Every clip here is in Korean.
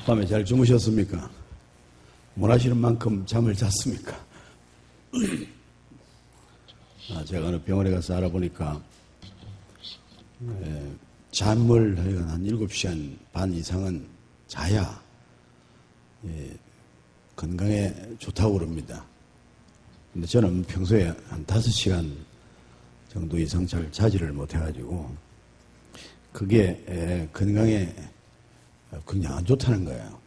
밤에 잘 주무셨습니까? 원하시는 만큼 잠을 잤습니까? 제가 어느 병원에 가서 알아보니까 잠을 한 7시간 반 이상은 자야 건강에 좋다고 그럽니다. 근데 저는 평소에 한 5시간 정도 이상 잘 자지를 못해가지고 그게 건강에 그냥 안 좋다는 거예요.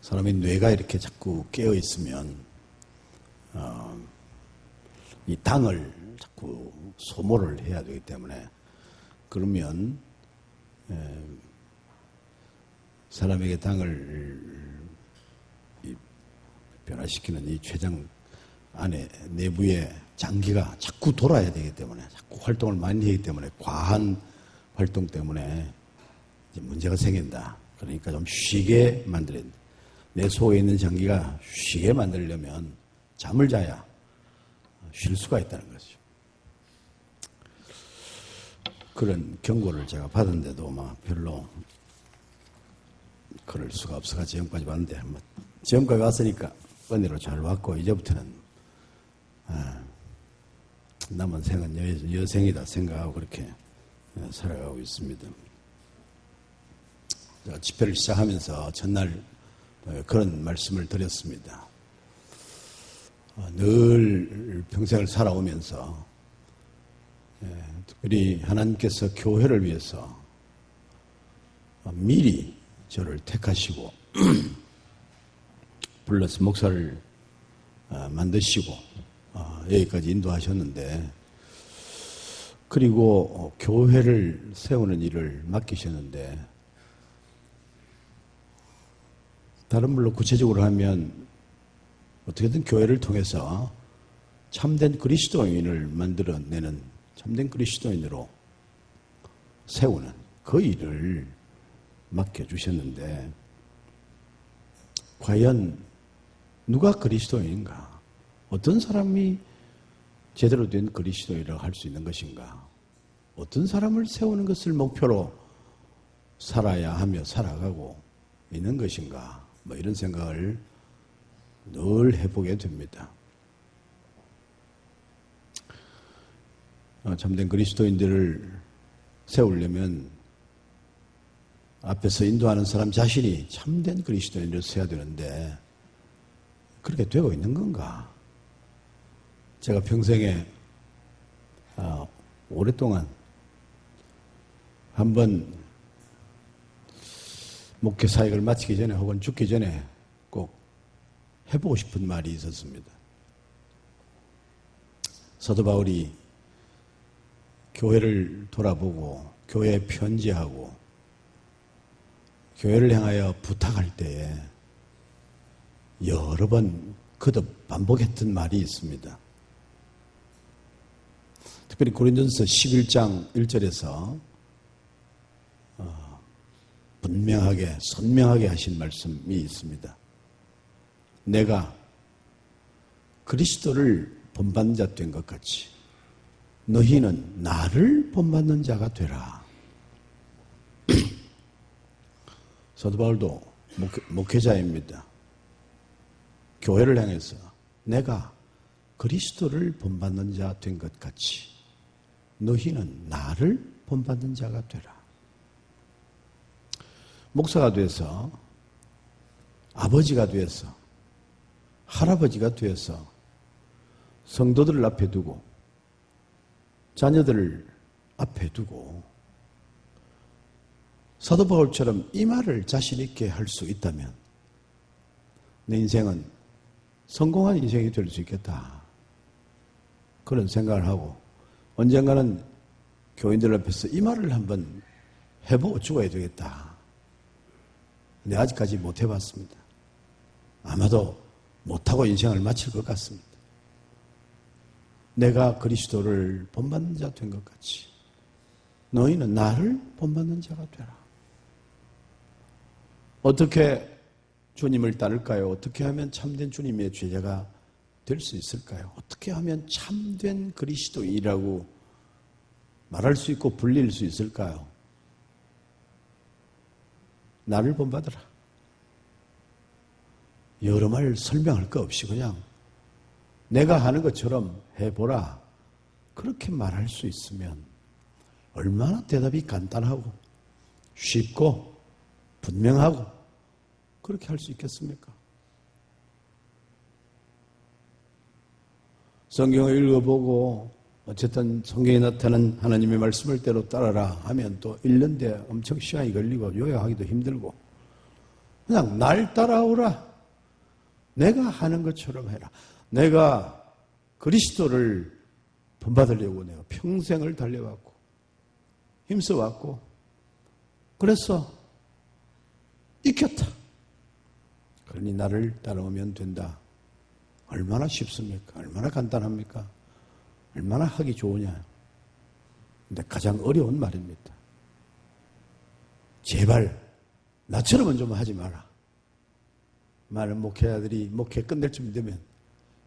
사람의 뇌가 이렇게 자꾸 깨어 있으면 이 당을 자꾸 소모를 해야 되기 때문에 그러면 사람에게 당을 변화시키는 이 췌장 안에 내부의 장기가 자꾸 돌아야 되기 때문에 자꾸 활동을 많이 하기 때문에 과한 활동 때문에 이제 문제가 생긴다. 그러니까 좀 쉬게 만들어야 된다. 내 속에 있는 장기가 쉬게 만들려면 잠을 자야 쉴 수가 있다는 거죠. 그런 경고를 제가 받았는데도 별로 그럴 수가 없어가 지금까지 왔는데 지금까지 왔으니까 은혜로 잘 왔고 이제부터는 남은 생은 여생이다 생각하고 그렇게 살아가고 있습니다. 제가 집회를 시작하면서 전날 그런 말씀을 드렸습니다. 늘 평생을 살아오면서 특별히 하나님께서 교회를 위해서 미리 저를 택하시고 불러서 목사를 만드시고 여기까지 인도하셨는데 그리고 교회를 세우는 일을 맡기셨는데 다른 말로 구체적으로 하면 어떻게든 교회를 통해서 참된 그리스도인을 만들어내는 참된 그리스도인으로 세우는 그 일을 맡겨주셨는데 과연 누가 그리스도인인가? 어떤 사람이 제대로 된 그리스도인이라고 할 수 있는 것인가? 어떤 사람을 세우는 것을 목표로 살아야 하며 살아가고 있는 것인가? 이런 생각을 늘 해보게 됩니다. 참된 그리스도인들을 세우려면 앞에서 인도하는 사람 자신이 참된 그리스도인으로 세야 되는데 그렇게 되고 있는 건가? 제가 평생에 오랫동안 한번 목회 사역을 마치기 전에 혹은 죽기 전에 꼭 해보고 싶은 말이 있었습니다. 사도 바울이 교회를 돌아보고 교회에 편지하고 교회를 향하여 부탁할 때에 여러 번 거듭 반복했던 말이 있습니다. 특별히 고린도전서 11장 1절에서 분명하게 선명하게 하신 말씀이 있습니다. 내가 그리스도를 본받는 자 된 것 같이 너희는 나를 본받는 자가 되라. 사도 바울도 목회자입니다. 교회를 향해서 내가 그리스도를 본받는 자 된 것 같이 너희는 나를 본받는 자가 되라. 목사가 돼서 아버지가 돼서 할아버지가 돼서 성도들을 앞에 두고 자녀들을 앞에 두고 사도 바울처럼 이 말을 자신 있게 할 수 있다면 내 인생은 성공한 인생이 될 수 있겠다. 그런 생각을 하고 언젠가는 교인들 앞에서 이 말을 한번 해보고 죽어야 되겠다. 근데 아직까지 못 해봤습니다. 아마도 못하고 인생을 마칠 것 같습니다. 내가 그리스도를 본받는 자 된 것 같이 너희는 나를 본받는 자가 되라. 어떻게 주님을 따를까요? 어떻게 하면 참된 주님의 제자가 될 수 있을까요? 어떻게 하면 참된 그리스도인이라고 말할 수 있고 불릴 수 있을까요? 나를 본받으라. 여러 말 설명할 거 없이 그냥 내가 하는 것처럼 해보라. 그렇게 말할 수 있으면 얼마나 대답이 간단하고 쉽고 분명하고 그렇게 할 수 있겠습니까? 성경을 읽어보고 어쨌든 성경에 나타난 하나님의 말씀을 때로 따라라 하면 또 1년대 엄청 시간이 걸리고 요약하기도 힘들고 그냥 날 따라오라. 내가 하는 것처럼 해라. 내가 그리스도를 본받으려고 내가 평생을 달려왔고 힘써왔고 그래서 익혔다. 그러니 나를 따라오면 된다. 얼마나 쉽습니까? 얼마나 간단합니까? 얼마나 하기 좋으냐. 근데 가장 어려운 말입니다. 제발 나처럼은 좀 하지 마라. 많은 목회자들이 목회 끝낼 쯤 되면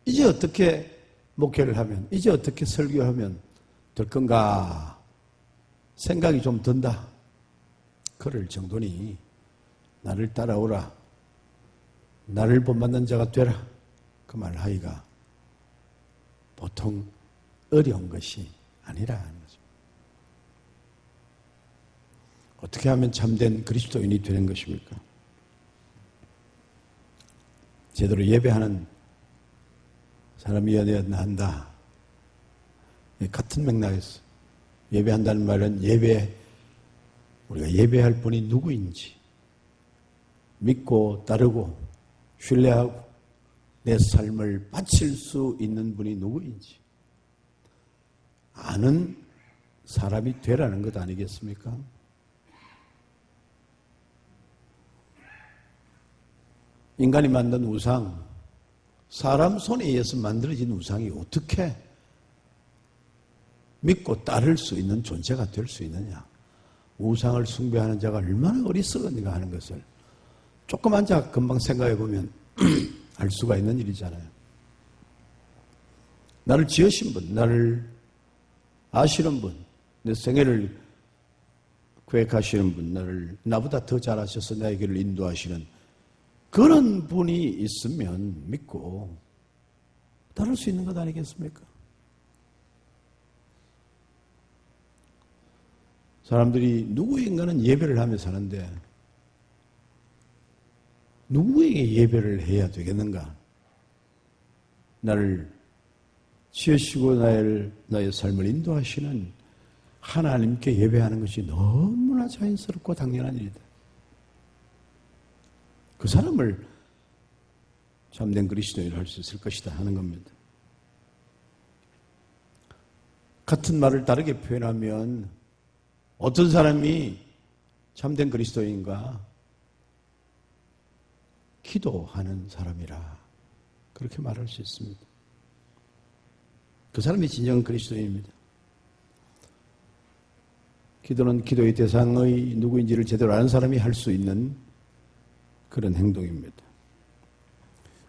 이제 어떻게 목회를 하면 이제 어떻게 설교하면 될 건가 생각이 좀 든다. 그럴 정도니 나를 따라오라. 나를 본받는 자가 되라. 그 말 하기가 보통 어려운 것이 아니라 하는 거죠. 어떻게 하면 참된 그리스도인이 되는 것입니까? 제대로 예배하는 사람이어야 한다. 같은 맥락에서 예배한다는 말은 우리가 예배할 분이 누구인지 믿고 따르고 신뢰하고 내 삶을 바칠 수 있는 분이 누구인지 아는 사람이 되라는 것 아니겠습니까? 인간이 만든 우상, 사람 손에 의해서 만들어진 우상이 어떻게 믿고 따를 수 있는 존재가 될 수 있느냐. 우상을 숭배하는 자가 얼마나 어리석은가 하는 것을 조그만 자 금방 생각해 보면 알 수가 있는 일이잖아요. 나를 지으신 분, 나를 아시는 분, 내 생애를 계획하시는 분, 나보다 더 잘하셔서 나의 길을 인도하시는 그런 분이 있으면 믿고 따를 수 있는 것 아니겠습니까? 사람들이 누구인가는 예배를 하며 사는데 누구에게 예배를 해야 되겠는가? 나를 지으시고 나의 삶을 인도하시는 하나님께 예배하는 것이 너무나 자연스럽고 당연한 일이다. 그 사람을 참된 그리스도인을 할 수 있을 것이다 하는 겁니다. 같은 말을 다르게 표현하면 어떤 사람이 참된 그리스도인가? 기도하는 사람이라 그렇게 말할 수 있습니다. 그 사람이 진정한 그리스도인입니다. 기도는 기도의 대상의 누구인지를 제대로 아는 사람이 할 수 있는 그런 행동입니다.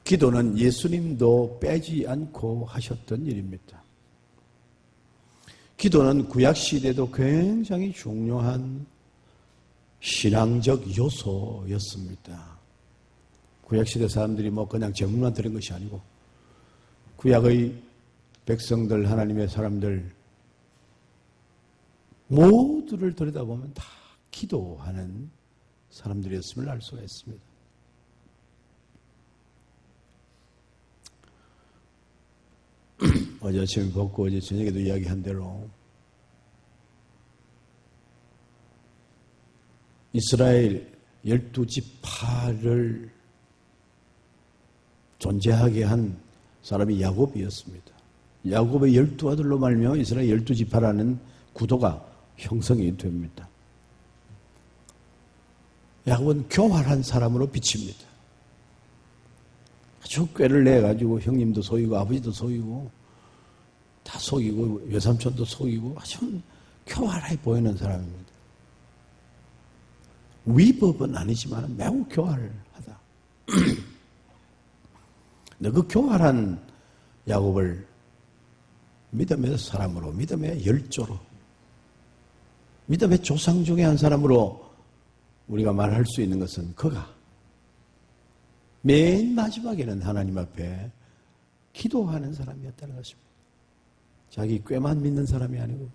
기도는 예수님도 빼지 않고 하셨던 일입니다. 기도는 구약시대도 굉장히 중요한 신앙적 요소였습니다. 구약시대 사람들이 그냥 제목만 들은 것이 아니고 구약의 백성들, 하나님의 사람들 모두를 들여다보면 다 기도하는 사람들이었음을 알 수가 있습니다. 어제 아침에 벗고 어제 저녁에도 이야기한 대로 이스라엘 12지파를 존재하게 한 사람이 야곱이었습니다. 야곱의 12아들로 말미암아 이스라엘 12지파라는 구도가 형성이 됩니다. 야곱은 교활한 사람으로 비칩니다. 아주 꾀를 내가지고 형님도 속이고 아버지도 속이고 다 속이고 외삼촌도 속이고 아주 교활해 보이는 사람입니다. 위법은 아니지만 매우 교활하다. 근데 그 교활한 야곱을 믿음의 사람으로, 믿음의 열조로, 믿음의 조상 중에 한 사람으로 우리가 말할 수 있는 것은 그가 맨 마지막에는 하나님 앞에 기도하는 사람이었다는 것입니다. 자기 꾀만 믿는 사람이 아니고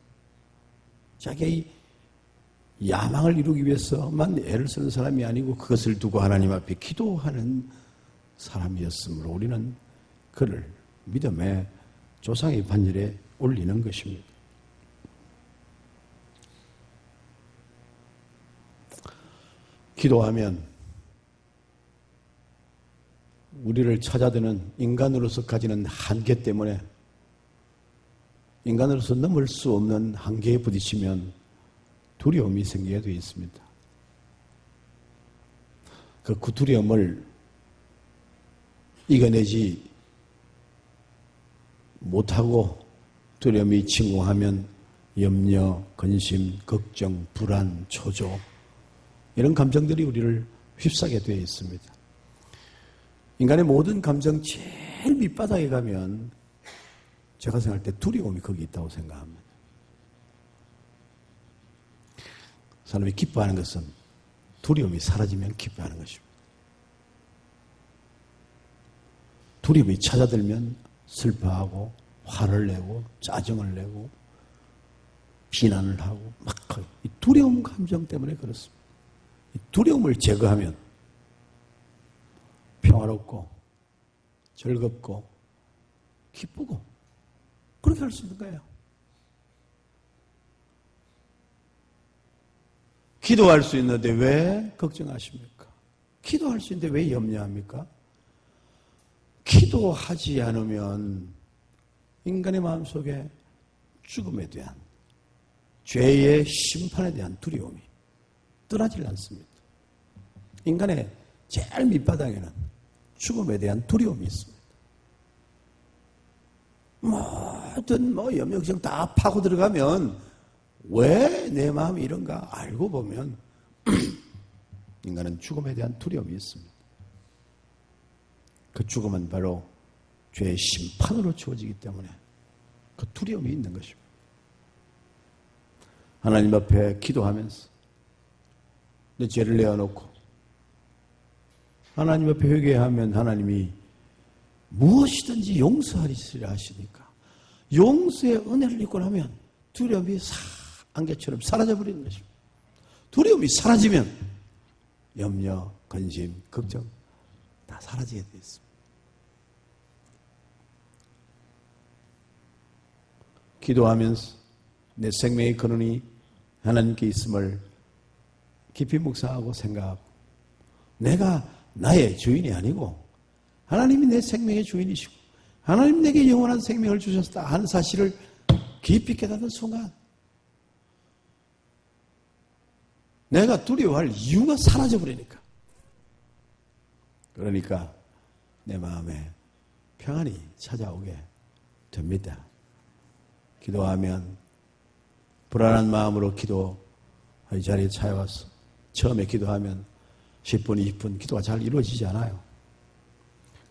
자기의 야망을 이루기 위해서만 애를 쓰는 사람이 아니고 그것을 두고 하나님 앞에 기도하는 사람이었으므로 우리는 그를 믿음의 조상의 반열에 올리는 것입니다. 기도하면 우리를 찾아드는 인간으로서 가지는 한계 때문에 인간으로서 넘을 수 없는 한계에 부딪히면 두려움이 생기게 되어 있습니다. 그 두려움을 이겨내지 못하고 두려움이 침공하면 염려, 근심, 걱정, 불안, 초조 이런 감정들이 우리를 휩싸게 되어 있습니다. 인간의 모든 감정 제일 밑바닥에 가면 제가 생각할 때 두려움이 거기 있다고 생각합니다. 사람이 기뻐하는 것은 두려움이 사라지면 기뻐하는 것입니다. 두려움이 찾아들면 슬퍼하고 화를 내고 짜증을 내고 비난을 하고 막 이 두려움 감정 때문에 그렇습니다. 이 두려움을 제거하면 평화롭고 즐겁고 기쁘고 그렇게 할 수 있는 거예요. 기도할 수 있는데 왜 걱정하십니까? 기도할 수 있는데 왜 염려합니까? 기도하지 않으면 인간의 마음속에 죽음에 대한 죄의 심판에 대한 두려움이 떠나질 않습니다. 인간의 제일 밑바닥에는 죽음에 대한 두려움이 있습니다. 모든 염려, 걱정 다 파고 들어가면 왜 내 마음이 이런가 알고 보면 인간은 죽음에 대한 두려움이 있습니다. 그 죽음은 바로 죄의 심판으로 주어지기 때문에 그 두려움이 있는 것입니다. 하나님 앞에 기도하면서 내 죄를 내어놓고 하나님 앞에 회개하면 하나님이 무엇이든지 용서하리라 하시니까 용서의 은혜를 입고 나면 두려움이 안개처럼 사라져버리는 것입니다. 두려움이 사라지면 염려, 근심, 걱정 다 사라지게 되어 있습니다. 기도하면서 내 생명의 근원이 하나님께 있음을 깊이 묵상하고 생각하고 내가 나의 주인이 아니고 하나님이 내 생명의 주인이시고 하나님 내게 영원한 생명을 주셨다 하는 사실을 깊이 깨닫는 순간 내가 두려워할 이유가 사라져버리니까 그러니까 내 마음에 평안이 찾아오게 됩니다. 기도하면 불안한 마음으로 기도의 자리에 찾아와서 처음에 기도하면 10분, 20분 기도가 잘 이루어지지 않아요.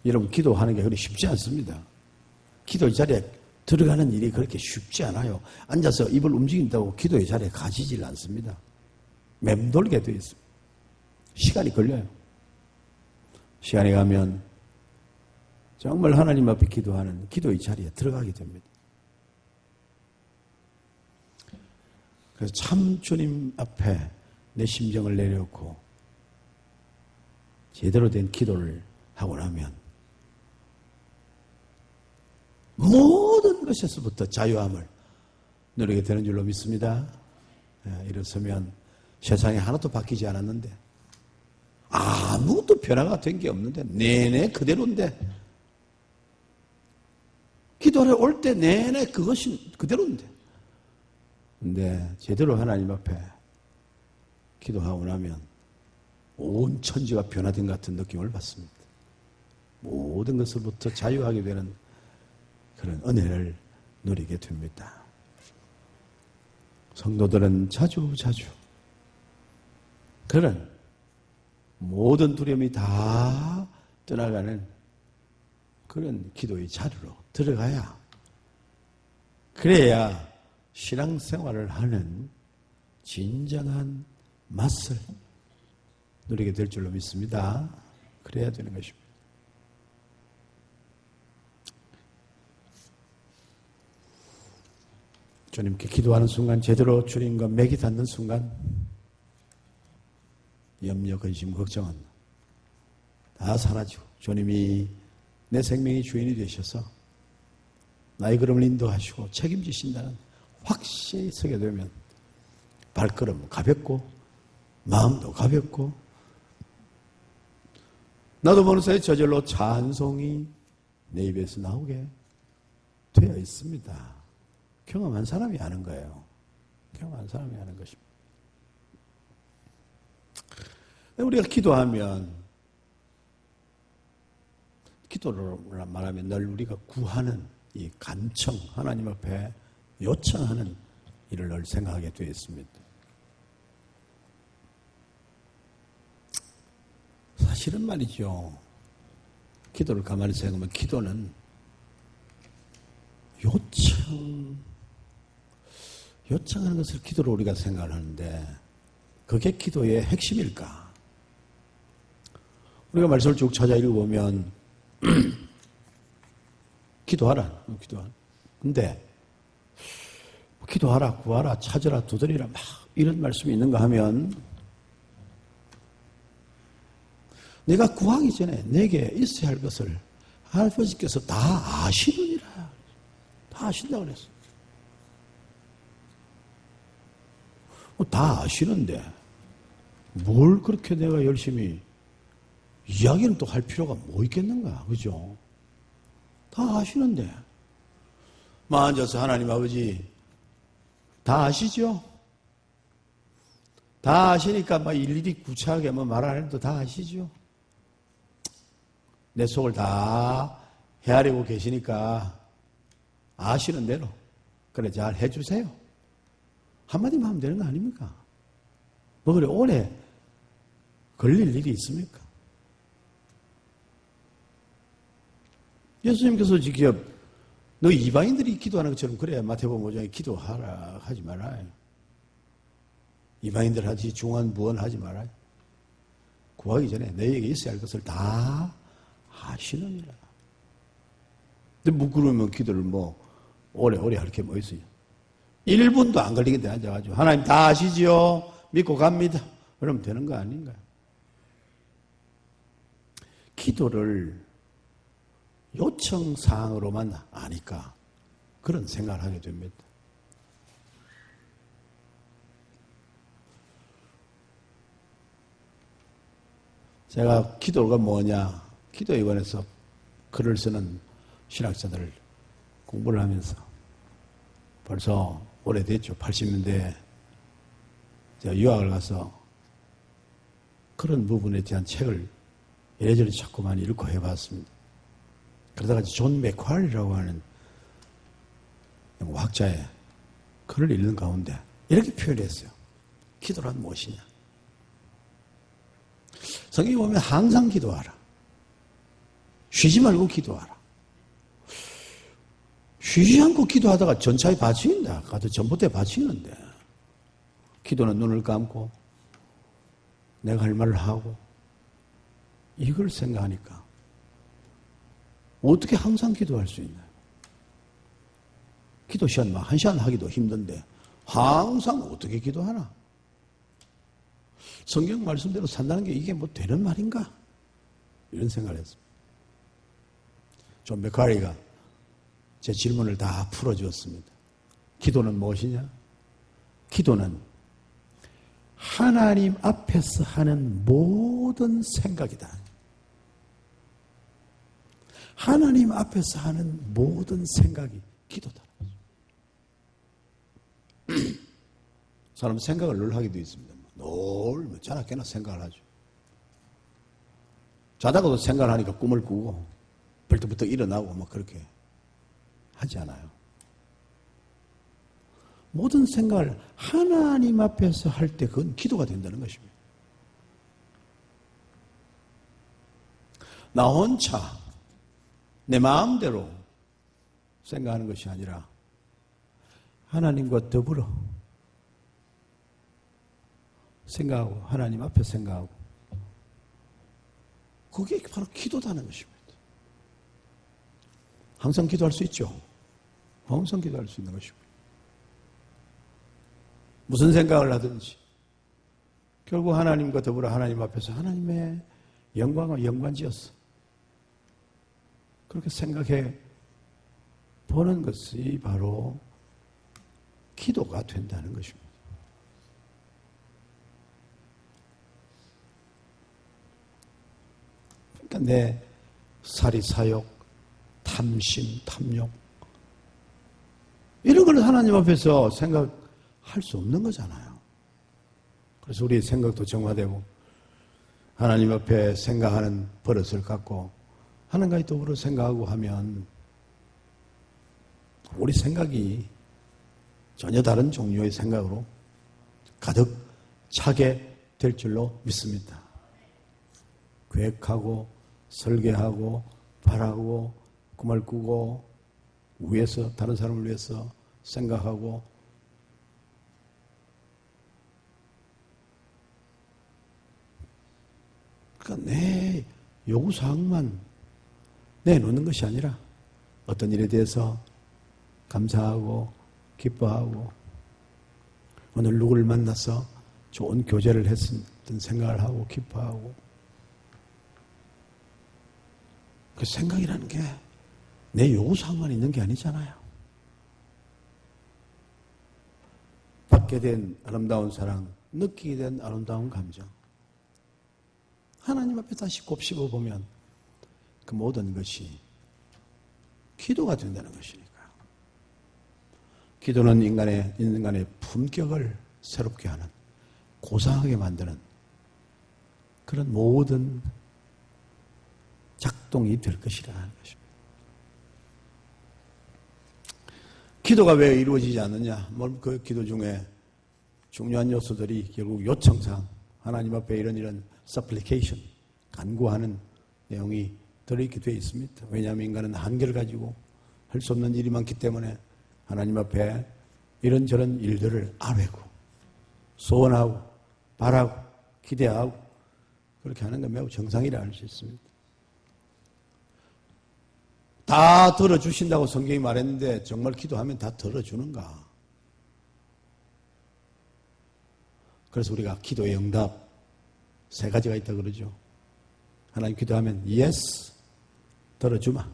여러분 기도하는 게 그렇게 쉽지 않습니다. 기도의 자리에 들어가는 일이 그렇게 쉽지 않아요. 앉아서 입을 움직인다고 기도의 자리에 가지질 않습니다. 맴돌게 되어 있습니다. 시간이 걸려요. 시간이 가면 정말 하나님 앞에 기도하는 기도의 자리에 들어가게 됩니다. 그래서 참 주님 앞에 내 심정을 내려놓고 제대로 된 기도를 하고 나면 모든 것에서부터 자유함을 누리게 되는 줄로 믿습니다. 일어서면 세상에 하나도 바뀌지 않았는데 아무것도 변화가 된 게 없는데 내내 그대로인데 기도를 올 때 내내 그것이 그대로인데 근데 제대로 하나님 앞에 기도하고 나면 온 천지가 변화된 것 같은 느낌을 받습니다. 모든 것으로부터 자유하게 되는 그런 은혜를 누리게 됩니다. 성도들은 자주 그런 모든 두려움이 다 떠나가는 그런 기도의 자리로 들어가야 그래야 신앙생활을 하는 진정한 맛을 누리게 될 줄로 믿습니다. 그래야 되는 것입니다. 주님께 기도하는 순간, 제대로 주님과 맥이 닿는 순간 염려, 근심, 걱정은 다 사라지고 주님이 내 생명의 주인이 되셔서 나의 걸음을 인도하시고 책임지신다는 확신이 서게 되면 발걸음 가볍고 마음도 가볍고 나도 모르는 사이에 저절로 찬송이 내 입에서 나오게 되어 있습니다. 경험한 사람이 아는 거예요. 경험한 사람이 아는 것입니다. 우리가 기도하면, 기도를 말하면 늘 우리가 구하는 이 간청, 하나님 앞에 요청하는 일을 늘 생각하게 되어 있습니다. 사실은 말이죠. 기도를 가만히 생각하면 기도는 요청하는 것을 기도로 우리가 생각을 하는데 그게 기도의 핵심일까? 우리가 말씀을 쭉 찾아 읽어보면 기도하라. 근데 기도하라, 구하라, 찾으라, 두드리라 막 이런 말씀이 있는가 하면 내가 구하기 전에 내게 있어야 할 것을 아버지께서 다 아시느니라. 다 아신다고 그랬어. 다 아시는데 뭘 그렇게 내가 열심히 이야기는 또 할 필요가 뭐 있겠는가, 그죠? 다 아시는데 앉아서 하나님 아버지 다 아시죠? 다 아시니까 일일이 구차하게 말 안 해도 다 아시죠? 내 속을 다 헤아리고 계시니까 아시는 대로 그래 잘 해주세요. 한마디만 하면 되는 거 아닙니까? 뭐 그래 오래 걸릴 일이 있습니까? 예수님께서 직접 너 이방인들이 기도하는 것처럼 그래 마태복음 5장에 기도하라 하지 말아요. 이방인들 하지 중한 무언 하지 말아요. 구하기 전에 너희에게 있어야 할 것을 다 아시느니라. 근데 뭐 그러면 기도를 오래오래 할 게 뭐 있어요? 1분도 안 걸리겠다 앉아가지고 하나님 다 아시지요? 믿고 갑니다. 그러면 되는 거 아닌가요? 기도를 요청사항으로만 아니까 그런 생각을 하게 됩니다. 제가 기도가 뭐냐, 기도에 관해서 글을 쓰는 신학자들을 공부를 하면서 벌써 오래됐죠. 80년대에 제가 유학을 가서 그런 부분에 대한 책을 이래저래 자꾸 많이 읽고 해봤습니다. 그러다가 존 맥활이라고 하는 학자의 글을 읽는 가운데 이렇게 표현했어요. 기도란 무엇이냐? 성경에 보면 항상 기도하라. 쉬지 말고 기도하라. 쉬지 않고 기도하다가 전차에 받치인다. 가도 전봇대에 받치는데 기도는 눈을 감고 내가 할 말을 하고 이걸 생각하니까 어떻게 항상 기도할 수 있나요? 기도 시간 한 시간 하기도 힘든데 항상 어떻게 기도하나? 성경 말씀대로 산다는 게 이게 뭐 되는 말인가? 이런 생각을 했습니다. 존 맥카리가 제 질문을 다 풀어주었습니다. 기도는 무엇이냐? 기도는 하나님 앞에서 하는 모든 생각이다. 하나님 앞에서 하는 모든 생각이 기도다. 사람 생각을 늘 하기도 있습니다. 늘 자나깨나 생각을 하죠. 자다가도 생각을 하니까 꿈을 꾸고 벌떡벌떡 일어나고 그렇게 하지 않아요. 모든 생각을 하나님 앞에서 할 때 그건 기도가 된다는 것입니다. 나 혼자 내 마음대로 생각하는 것이 아니라 하나님과 더불어 생각하고 하나님 앞에 생각하고 그게 바로 기도다는 것입니다. 항상 기도할 수 있죠. 항상 기도할 수 있는 것입니다. 무슨 생각을 하든지 결국 하나님과 더불어 하나님 앞에서 하나님의 영광을 연관지었어. 그렇게 생각해 보는 것이 바로 기도가 된다는 것입니다. 그러니까 내 사리 사욕, 탐심, 탐욕 이런 걸 하나님 앞에서 생각할 수 없는 거잖아요. 그래서 우리의 생각도 정화되고 하나님 앞에 생각하는 버릇을 갖고 하나님과 더불어 생각하고 하면 우리 생각이 전혀 다른 종류의 생각으로 가득 차게 될 줄로 믿습니다. 계획하고 설계하고 바라고 꿈을 꾸고 위해서 다른 사람을 위해서 생각하고 그러니까 내 요구사항만 내놓는 것이 아니라 어떤 일에 대해서 감사하고 기뻐하고 오늘 누구를 만나서 좋은 교제를 했던 생각을 하고 기뻐하고 그 생각이라는 게 내 요구사항만 있는 게 아니잖아요. 받게 된 아름다운 사랑, 느끼게 된 아름다운 감정 하나님 앞에 다시 곱씹어 보면 그 모든 것이 기도가 된다는 것이니까요. 기도는 인간의 품격을 새롭게 하는, 고상하게 만드는 그런 모든 작동이 될 것이라는 것입니다. 기도가 왜 이루어지지 않느냐? 그 기도 중에 중요한 요소들이 결국 요청사항, 하나님 앞에 이런 supplication, 간구하는 내용이 들어있게 되어 있습니다. 왜냐하면 인간은 한계를 가지고 할 수 없는 일이 많기 때문에 하나님 앞에 이런저런 일들을 아뢰고 소원하고 바라고 기대하고 그렇게 하는 건 매우 정상이라 할 수 있습니다. 다 들어주신다고 성경이 말했는데 정말 기도하면 다 들어주는가? 그래서 우리가 기도의 응답 3가지가 있다 그러죠. 하나님 기도하면 yes, 들어주마.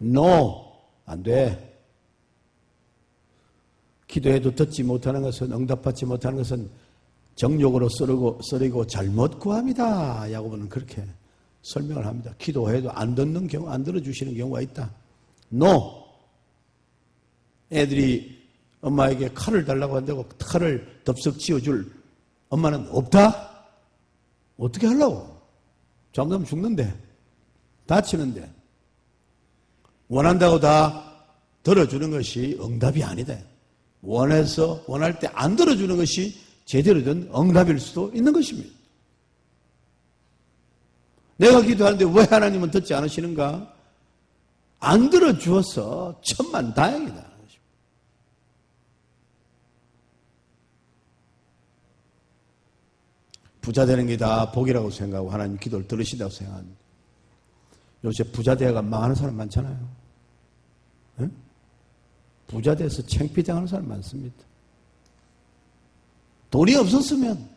no, 안 돼. 기도해도 듣지 못하는 것은, 응답받지 못하는 것은 정욕으로 썰이고 잘못 구합니다. 야고보는 그렇게 설명을 합니다. 기도해도 안 듣는 경우, 안 들어주시는 경우가 있다. no. 애들이 엄마에게 칼을 달라고 한다고 칼을 덥석 쥐어줄 엄마는 없다? 어떻게 하려고? 잘못하면 죽는데, 다치는데. 원한다고 다 들어주는 것이 응답이 아니다. 원할 때 안 들어주는 것이 제대로 된 응답일 수도 있는 것입니다. 내가 기도하는데 왜 하나님은 듣지 않으시는가? 안 들어주어서 천만다행이다. 부자 되는 게 다 복이라고 생각하고 하나님 기도를 들으신다고 생각합니다. 요새 부자 되어가 망하는 사람 많잖아요. 응? 부자 돼서 창피당하는 사람 많습니다. 돈이 없었으면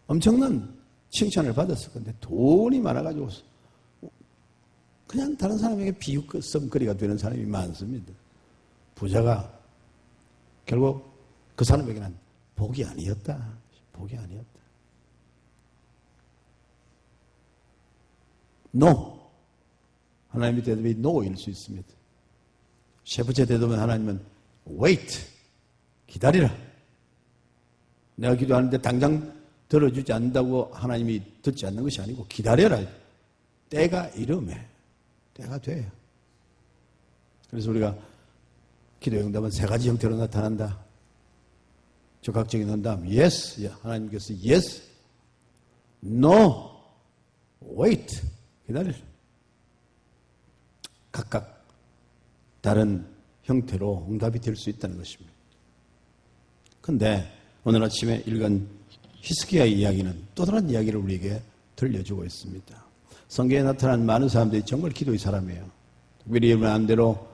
엄청난 칭찬을 받았을 건데 돈이 많아가지고 그냥 다른 사람에게 비웃음거리가 되는 사람이 많습니다. 부자가 결국 그 사람에게는 복이 아니었다. 복이 아니었다. No. 하나님의 대답이 no일 수 있습니다. 세 번째 대답은 하나님은 wait. 기다리라. 내가 기도하는데 당장 들어주지 않는다고 하나님이 듣지 않는 것이 아니고 기다려라. 때가 이름에 때가 돼요. 그래서 우리가 기도의 응답은 3가지 형태로 나타난다. 적극적인 응답, yes. 하나님께서 yes, no, wait. 기다리라. 각각 다른 형태로 응답이 될 수 있다는 것입니다. 그런데 오늘 아침에 읽은 히스기야의 이야기는 또 다른 이야기를 우리에게 들려주고 있습니다. 성경에 나타난 많은 사람들이 정말 기도의 사람이에요. 특별히 안대로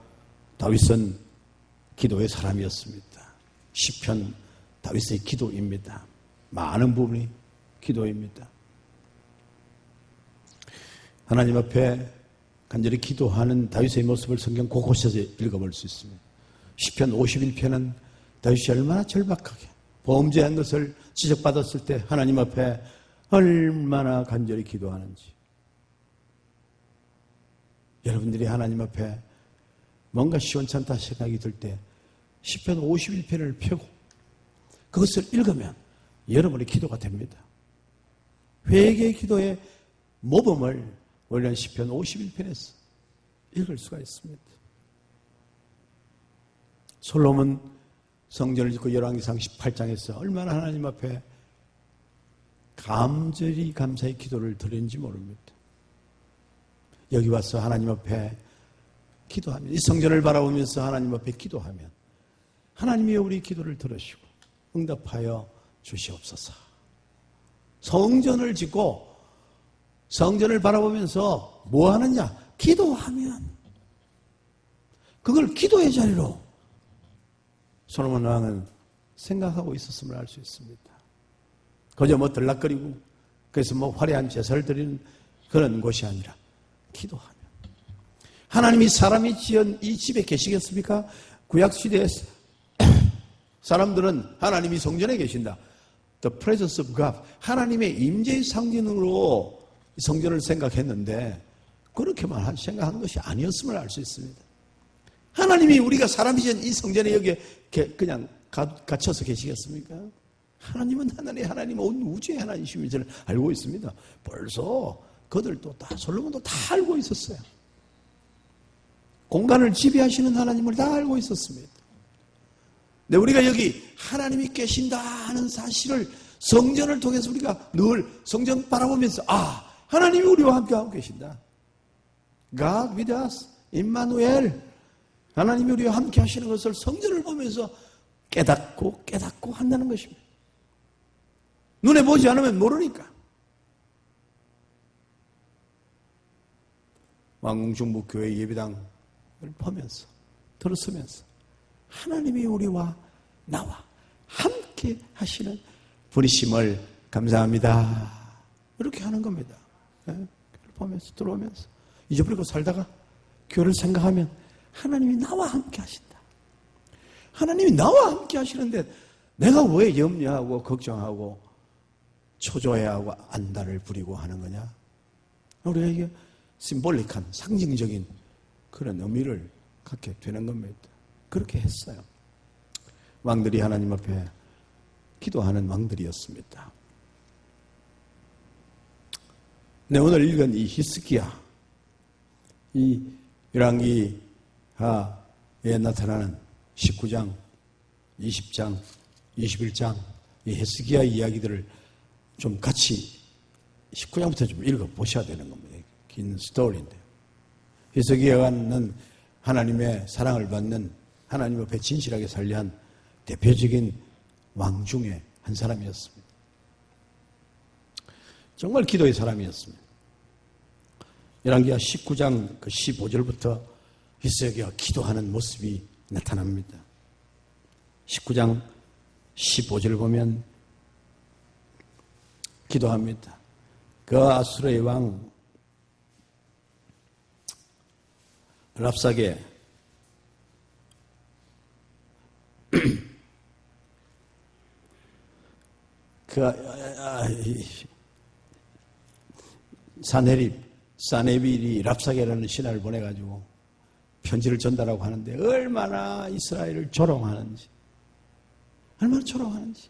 다윗은 기도의 사람이었습니다. 시편 다윗의 기도입니다. 많은 부분이 기도입니다. 하나님 앞에 간절히 기도하는 다윗의 모습을 성경 곳곳에서 읽어볼 수 있습니다. 시편 51편은 다윗이 얼마나 절박하게 범죄한 것을 지적받았을 때 하나님 앞에 얼마나 간절히 기도하는지. 여러분들이 하나님 앞에 뭔가 시원찮다 생각이 들 때 시편 51편을 펴고 그것을 읽으면 여러분의 기도가 됩니다. 회개의 기도의 모범을 원래 시편 51편에서 읽을 수가 있습니다. 솔로몬 성전을 짓고 열왕기상 18장에서 얼마나 하나님 앞에 간절히 감사의 기도를 드렸는지 모릅니다. 여기 와서 하나님 앞에 기도하면, 이 성전을 바라보면서 하나님 앞에 기도하면 하나님이 우리 기도를 들으시고 응답하여 주시옵소서. 성전을 짓고 성전을 바라보면서 뭐 하느냐? 기도하면 그걸 기도의 자리로 솔로몬 왕은 생각하고 있었음을 알 수 있습니다. 그저 뭐 들락거리고 그래서 뭐 화려한 제사를 드리는 그런 곳이 아니라 기도하면. 하나님이 사람이 지은 이 집에 계시겠습니까? 구약시대에 사람들은 하나님이 성전에 계신다. The presence of God. 하나님의 임재의 상징으로 성전을 생각했는데 그렇게만 생각한 것이 아니었음을 알 수 있습니다. 하나님이 우리가 사람이 지은 이 성전에 여기에 그냥 갇혀서 계시겠습니까? 하나님은 하나님 온 우주의 하나님이심을 저는 알고 있습니다. 벌써 그들도 다 솔로몬도 다 알고 있었어요. 공간을 지배하시는 하나님을 다 알고 있었습니다. 근데 우리가 여기 하나님이 계신다는 사실을 성전을 통해서 우리가 늘 성전 바라보면서 하나님이 우리와 함께하고 계신다. God with us, 임마누엘. 하나님이 우리와 함께 하시는 것을 성전을 보면서 깨닫고 한다는 것입니다. 눈에 보지 않으면 모르니까. 왕궁중부교회 예배당을 보면서 들었으면서 하나님이 우리와 나와 함께 하시는 분이심을 감사합니다. 이렇게 하는 겁니다. 보면서 들어오면서 잊어버리고 살다가 교회를 생각하면 하나님이 나와 함께 하신다. 하나님이 나와 함께 하시는데 내가 왜 염려하고 걱정하고 초조해하고 안달을 부리고 하는 거냐? 우리가 이게 심볼릭한 상징적인 그런 의미를 갖게 되는 겁니다. 그렇게 했어요. 왕들이 하나님 앞에 기도하는 왕들이었습니다. 네, 오늘 읽은 이 히스기야, 이 열왕기하에 나타나는 19장, 20장, 21장 이 히스기야 이야기들을 좀 같이 19장부터 좀 읽어보셔야 되는 겁니다. 긴 스토리인데 히스기야는 하나님의 사랑을 받는 하나님 앞에 진실하게 살려한 대표적인 왕 중에 한 사람이었습니다. 정말 기도의 사람이었습니다. 열왕기하 19장 15절부터 히스기야가 기도하는 모습이 나타납니다. 19장 15절 보면 기도합니다. 그 아수르의 왕 랍사게 사네빌이 랍사게라는 신하를 보내가지고 편지를 전달하고 하는데 얼마나 이스라엘을 조롱하는지, 얼마나 조롱하는지.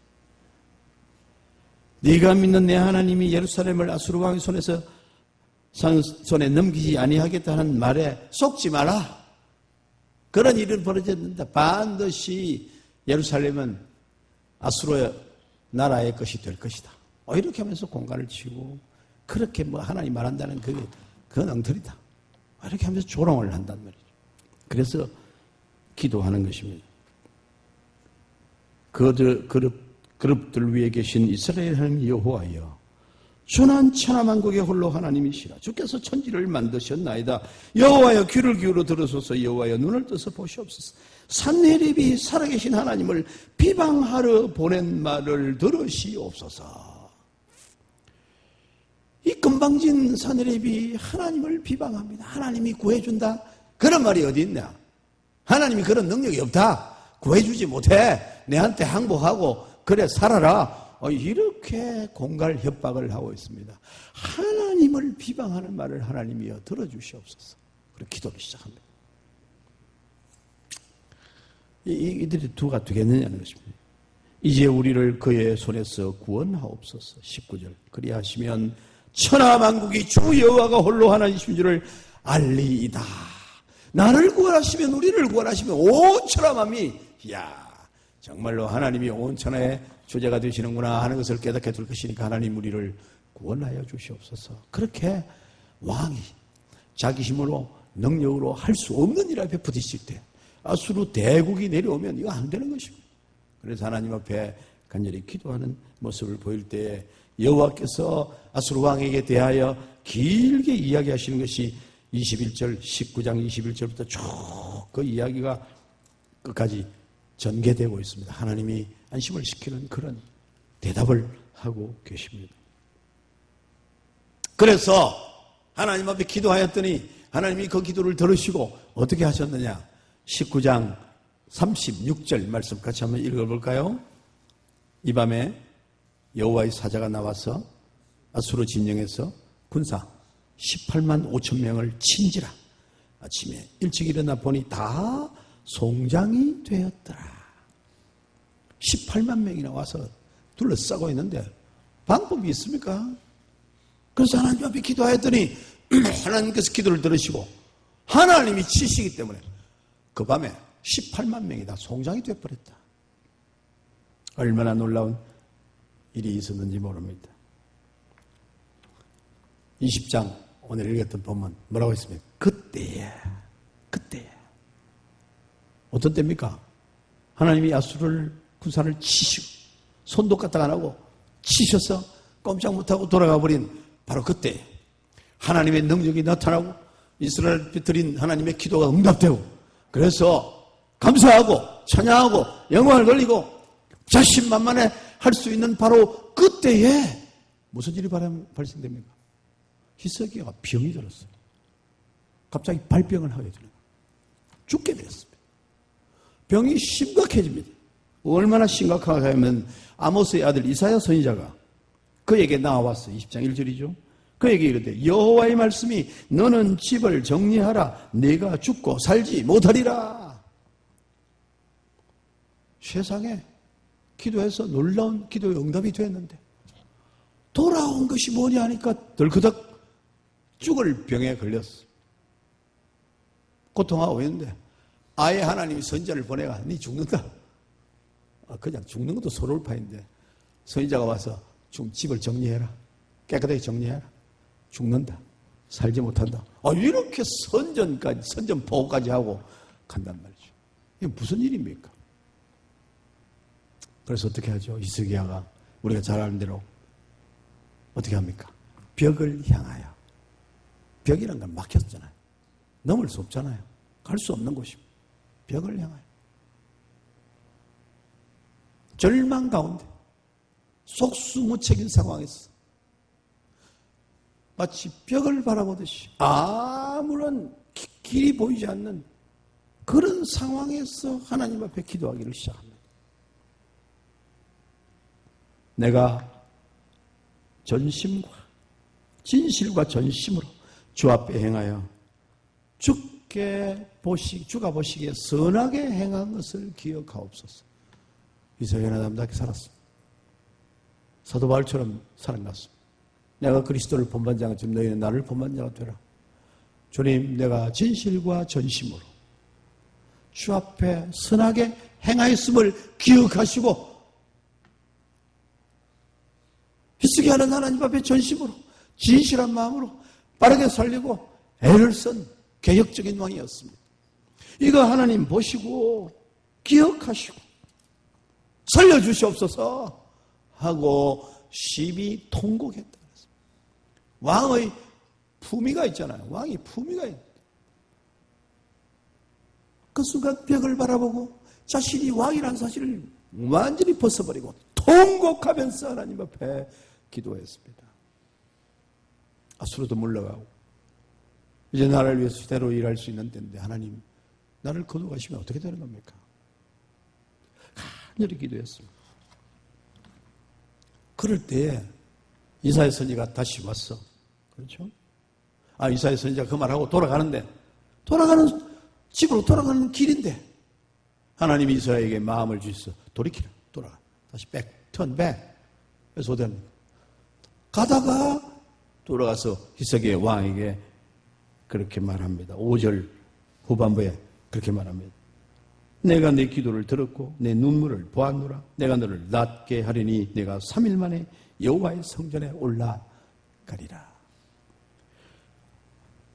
네가 믿는 내 하나님이 예루살렘을 아수르 왕의 손에 넘기지 아니하겠다는 말에 속지 마라. 그런 일은 벌어졌는데 반드시 예루살렘은 아수르 나라의 것이 될 것이다. 이렇게 하면서 공간을 치고 그렇게 하나님 말한다는 그건 엉터리다. 이렇게 하면서 조롱을 한단 말이죠. 그래서 기도하는 것입니다. 그룹들 위에 계신 이스라엘 하나님 여호와여, 주는 천하만국의 홀로 하나님이시라. 주께서 천지를 만드셨나이다. 여호와여 귀를 기울여 들으소서. 여호와여 눈을 떠서 보시옵소서. 산헤립이 살아계신 하나님을 비방하러 보낸 말을 들으시옵소서. 이 건방진 산헤립이 하나님을 비방합니다. 하나님이 구해준다? 그런 말이 어디 있냐? 하나님이 그런 능력이 없다. 구해주지 못해. 내한테 항복하고 그래 살아라. 이렇게 공갈 협박을 하고 있습니다. 하나님을 비방하는 말을 하나님이여 들어주시옵소서. 그리고 기도를 시작합니다. 이들이 두가 되겠느냐는 것입니다. 이제 우리를 그의 손에서 구원하옵소서. 19절. 그리하시면 천하만국이 주 여호와가 홀로 하나님이신 줄을 알리이다. 나를 구원하시면, 우리를 구원하시면 온 천하만이, 이야, 정말로 하나님이 온 천하의 주제가 되시는구나 하는 것을 깨닫게 될 것이니까 하나님 우리를 구원하여 주시옵소서. 그렇게 왕이 자기 힘으로 능력으로 할 수 없는 일 앞에 부딪힐 때, 아수르 대국이 내려오면 이거 안 되는 것입니다. 그래서 하나님 앞에 간절히 기도하는 모습을 보일 때에 여호와께서 아수르 왕에게 대하여 길게 이야기하시는 것이 21절, 19장 21절부터 쭉 그 이야기가 끝까지 전개되고 있습니다. 하나님이 안심을 시키는 그런 대답을 하고 계십니다. 그래서 하나님 앞에 기도하였더니 하나님이 그 기도를 들으시고 어떻게 하셨느냐? 19장 36절 말씀 같이 한번 읽어볼까요? 이 밤에 여호와의 사자가 나와서 아수르 진영에서 군사 18만 5천 명을 친지라. 아침에 일찍 일어나 보니 다 송장이 되었더라. 18만 명이나 와서 둘러싸고 있는데 방법이 있습니까? 그래서 하나님 앞에 기도하였더니 하나님께서 기도를 들으시고 하나님이 치시기 때문에 그 밤에 18만 명이 다 송장이 되어버렸다. 얼마나 놀라운 일이 있었는지 모릅니다. 20장 오늘 읽었던 본문 뭐라고 했습니까? 그때에 어떤 때입니까? 하나님이 아수르를 군사를 치시고 손도 까딱 안 하고 치셔서 꼼짝 못하고 돌아가 버린 바로 그때 하나님의 능력이 나타나고 이스라엘 드린 하나님의 기도가 응답되고 그래서 감사하고 찬양하고 영광을 돌리고 자신만만해 할 수 있는 바로 그때에 무슨 일이 발생됩니까? 히스기야가 병이 들었어요. 갑자기 발병을 하게 되는 거예요. 죽게 되었습니다. 병이 심각해집니다. 얼마나 심각하게 하면 아모스의 아들 이사야 선지자가 그에게 나와왔어요. 20장 1절이죠. 그에게 이르되 여호와의 말씀이 너는 집을 정리하라. 내가 죽고 살지 못하리라. 세상에 기도해서 놀라운 기도의 응답이 됐는데 돌아온 것이 뭐냐 하니까 덜그덕 죽을 병에 걸렸어. 고통하고 있는데 아예 하나님이 선지자를 보내가 네 죽는다. 그냥 죽는 것도 서러울 판인데 선지자가 와서 집을 정리해라. 깨끗하게 정리해라. 죽는다. 살지 못한다. 이렇게 선전 보고까지 하고 간단 말이죠. 이게 무슨 일입니까? 그래서 어떻게 하죠? 히스기야가 우리가 잘 아는 대로 어떻게 합니까? 벽을 향하여. 벽이란 건 막혔잖아요. 넘을 수 없잖아요. 갈 수 없는 곳입니다. 벽을 향하여. 절망 가운데 속수무책인 상황에서 마치 벽을 바라보듯이 아무런 길이 보이지 않는 그런 상황에서 하나님 앞에 기도하기를 시작합니다. 내가 전심과 진실과 전심으로 주 앞에 행하여 주가 보시기에 선하게 행한 것을 기억하옵소서. 이스라엘은 아름답게 살았습니다. 사도 바울처럼 살아났습니다. 내가 그리스도를 본받자가 지금 너희는 나를 본받자가 되라. 주님, 내가 진실과 전심으로 주 앞에 선하게 행하였음을 기억하시고 히스기야는 하나님 앞에 전심으로 진실한 마음으로 빠르게 살리고 애를 쓴 개혁적인 왕이었습니다. 이거 하나님 보시고 기억하시고 살려주시옵소서 하고 심히 통곡했다. 왕의 품위가 있잖아요. 왕이 품위가 있다. 그 순간 벽을 바라보고 자신이 왕이라는 사실을 완전히 벗어버리고 통곡하면서 하나님 앞에 기도했습니다. 아수르도 물러가고 이제 나를 위해서 제대로 일할 수 있는 때인데 하나님 나를 거두가시면 어떻게 되는 겁니까? 간절히 기도했습니다. 그럴 때에 이사야 선지자가 다시 왔어. 그렇죠? 이사야 선지자가 그 말하고 집으로 돌아가는 길인데 하나님이 이스라엘에게 마음을 주셔서 돌이키라. 돌아가. 다시 turn back. 그래서 어디 합니까? 가다가 돌아가서 히스기야 왕에게 그렇게 말합니다. 5절 후반부에 그렇게 말합니다. 내가 내 기도를 들었고 내 눈물을 보았노라. 내가 너를 낫게 하리니 내가 3일 만에 여호와의 성전에 올라가리라.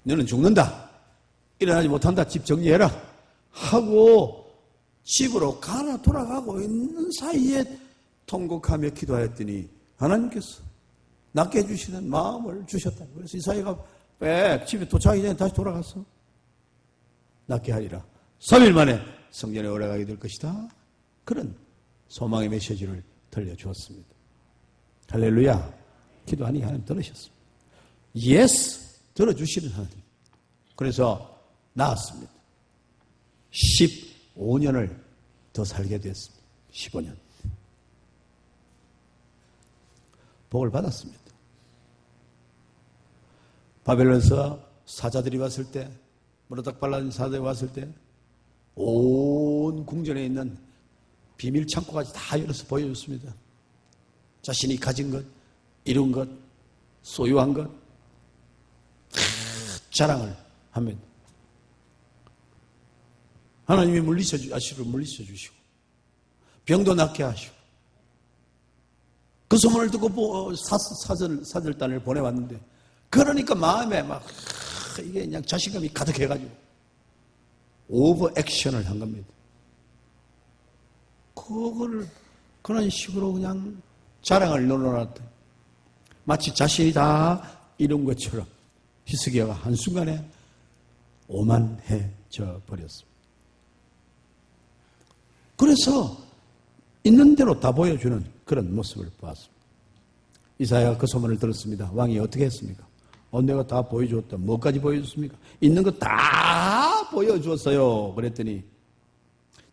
너는 죽는다. 일어나지 못한다. 집 정리해라. 하고 집으로 돌아가고 있는 사이에 통곡하며 기도하였더니 하나님께서 낫게 해주시는 마음을 주셨다. 그래서 이사야가 집에 도착하기 전에 다시 돌아갔어. 낫게 하리라. 3일 만에 성전에 올라가게 될 것이다. 그런 소망의 메시지를 들려주었습니다. 할렐루야. 기도하니 하나님 들으셨습니다. 예스 들어주시는 하나님. 그래서 나았습니다. 15년을 더 살게 됐습니다. 15년. 복을 받았습니다. 바벨론에서 사자들이 왔을 때, 무르닥발라딘 사자들이 왔을 때, 온 궁전에 있는 비밀 창고까지 다 열어서 보여줬습니다. 자신이 가진 것, 이룬 것, 소유한 것, 자랑을 합니다. 하나님이 아시로 물리쳐 주시고, 병도 낫게 하시고, 그 소문을 듣고 사절단을 보내왔는데, 그러니까 마음에 이게 그냥 자신감이 가득해가지고, 오버 액션을 한 겁니다. 그거를 그런 식으로 그냥 자랑을 늘어놨더니, 마치 자신이 다 이룬 것처럼 히스기야가 한순간에 오만해져 버렸습니다. 그래서 있는 대로 다 보여주는 그런 모습을 보았습니다. 이사야가 그 소문을 들었습니다. 왕이 어떻게 했습니까? 내가 다 보여주었다. 뭐까지 보여줬습니까? 있는 거 다 보여주었어요. 그랬더니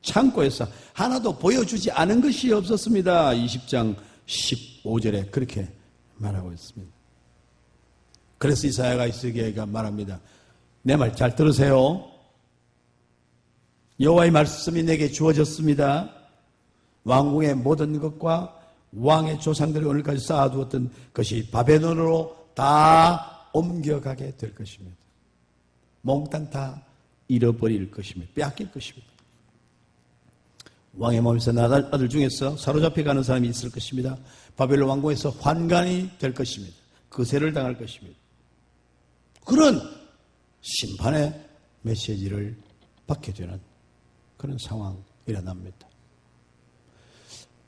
창고에서 하나도 보여주지 않은 것이 없었습니다. 20장 15절에 그렇게 말하고 있습니다. 그래서 이사야가 히스기야에게 말합니다. 내 말 잘 들으세요. 여호와의 말씀이 내게 주어졌습니다. 왕궁의 모든 것과 왕의 조상들이 오늘까지 쌓아두었던 것이 바벨론으로 다 옮겨가게 될 것입니다. 몽땅 다 잃어버릴 것입니다. 빼앗길 것입니다. 왕의 몸에서 아들 중에서 사로잡혀 가는 사람이 있을 것입니다. 바벨론 왕궁에서 환관이 될 것입니다. 거세를 당할 것입니다. 그런 심판의 메시지를 받게 되는 그런 상황이 일어납니다.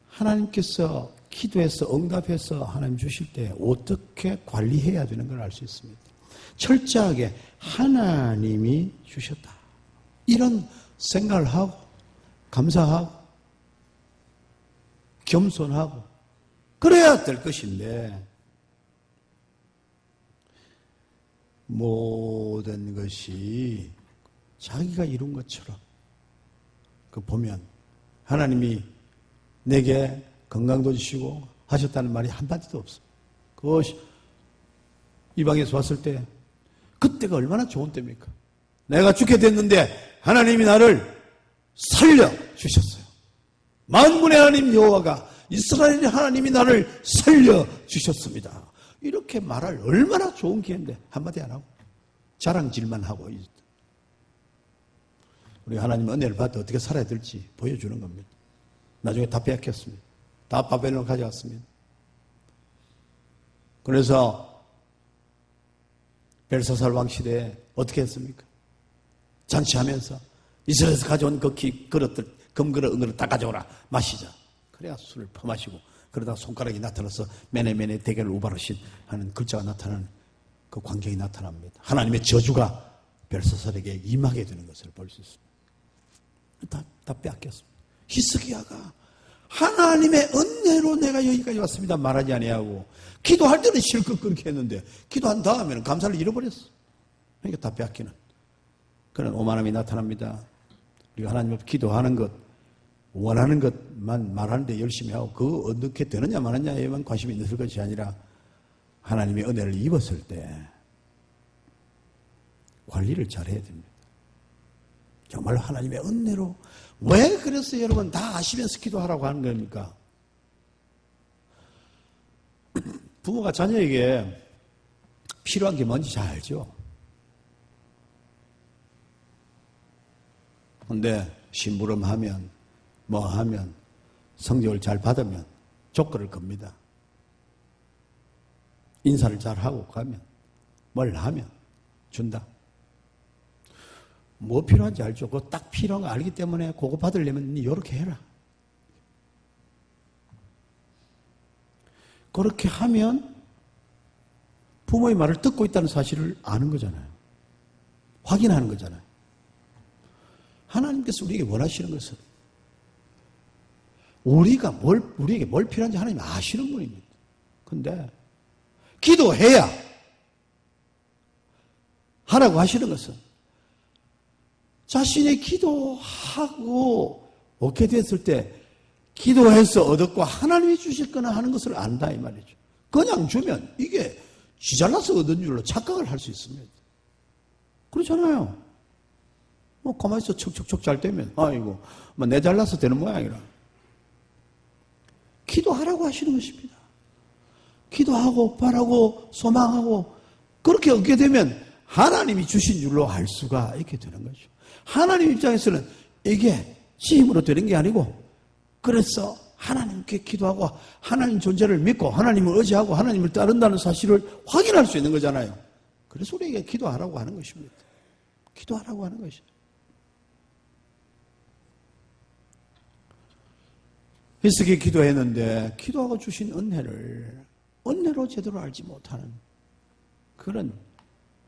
하나님께서 기도해서 응답해서 하나님 주실 때 어떻게 관리해야 되는 걸 알 수 있습니다. 철저하게 하나님이 주셨다. 이런 생각을 하고 감사하고 겸손하고 그래야 될 것인데 모든 것이 자기가 이룬 것처럼 보면 하나님이 내게 건강도 주시고 하셨다는 말이 한마디도 없어. 그것이 이방에서 왔을 때 그때가 좋은 때입니까? 내가 죽게 됐는데 하나님이 나를 살려주셨어요. 만군의 하나님 여호와가 이스라엘의 하나님이 나를 살려주셨습니다. 이렇게 말할 얼마나 좋은 기회인데 한마디 안 하고 자랑질만 하고 우리 하나님 은혜를 받아 어떻게 살아야 될지 보여주는 겁니다. 나중에 다 빼앗겼습니다. 다 바벨론 가져갔습니다. 그래서 벨사살 왕 시대에 어떻게 했습니까? 잔치하면서 이스라엘에서 가져온 그 그릇들, 금그릇, 은그릇 다 가져오라. 마시자. 그래야 술을 퍼마시고 그러다가 손가락이 나타나서 매네매네 대결을 우바르신 하는 글자가 나타나는 그 광경이 나타납니다. 하나님의 저주가 벨사살에게 임하게 되는 것을 볼 수 있습니다. 다 빼앗겼습니다. 히스기야가 하나님의 은혜로 내가 여기까지 왔습니다 말하지 아니하고, 기도할 때는 실컷 그렇게 했는데 기도한 다음에는 감사를 잃어버렸어. 그러니까 다 빼앗기는 그런 오만함이 나타납니다. 우리가 하나님 앞에 기도하는 것, 원하는 것만 말하는데 열심히 하고 그거 어떻게 되느냐 마느냐에만 관심이 있을 것이 아니라 하나님의 은혜를 입었을 때 관리를 잘해야 됩니다. 정말로 하나님의 은혜로. 왜 그래서 여러분 다 아시면서 기도하라고 하는 겁니까? 부모가 자녀에게 필요한 게 뭔지 잘 알죠. 근데 심부름하면 뭐 하면 성적을 잘 받으면 조건을 겁니다. 인사를 잘 하고 가면 뭘 하면 준다. 뭐 필요한지 알죠. 그거 딱 필요한 거 알기 때문에 그거 받으려면 이렇게 해라. 그렇게 하면 부모의 말을 듣고 있다는 사실을 아는 거잖아요. 확인하는 거잖아요. 하나님께서 우리에게 원하시는 것은 우리에게 뭘 필요한지 하나님 아시는 분입니다. 근데 기도해야 하라고 하시는 것은 자신이 기도하고 얻게 됐을 때 기도해서 얻었고 하나님이 주실 거나 하는 것을 안다 이 말이죠. 그냥 주면 이게 지 잘나서 얻은 줄로 착각을 할 수 있습니다. 그렇잖아요. 뭐 가만히 있어 척척척 잘 되면 아이고 뭐 내 잘나서 되는 모양이라. 기도하라고 하시는 것입니다. 기도하고 바라고 소망하고 그렇게 얻게 되면 하나님이 주신 줄로 알 수가 있게 되는 거죠. 하나님 입장에서는 이게 지 힘으로 되는 게 아니고, 그래서 하나님께 기도하고 하나님 존재를 믿고 하나님을 의지하고 하나님을 따른다는 사실을 확인할 수 있는 거잖아요. 그래서 우리에게 기도하라고 하는 것입니다. 기도하라고 하는 것이죠. 히스기 기도했는데 기도하고 주신 은혜로 제대로 알지 못하는 그런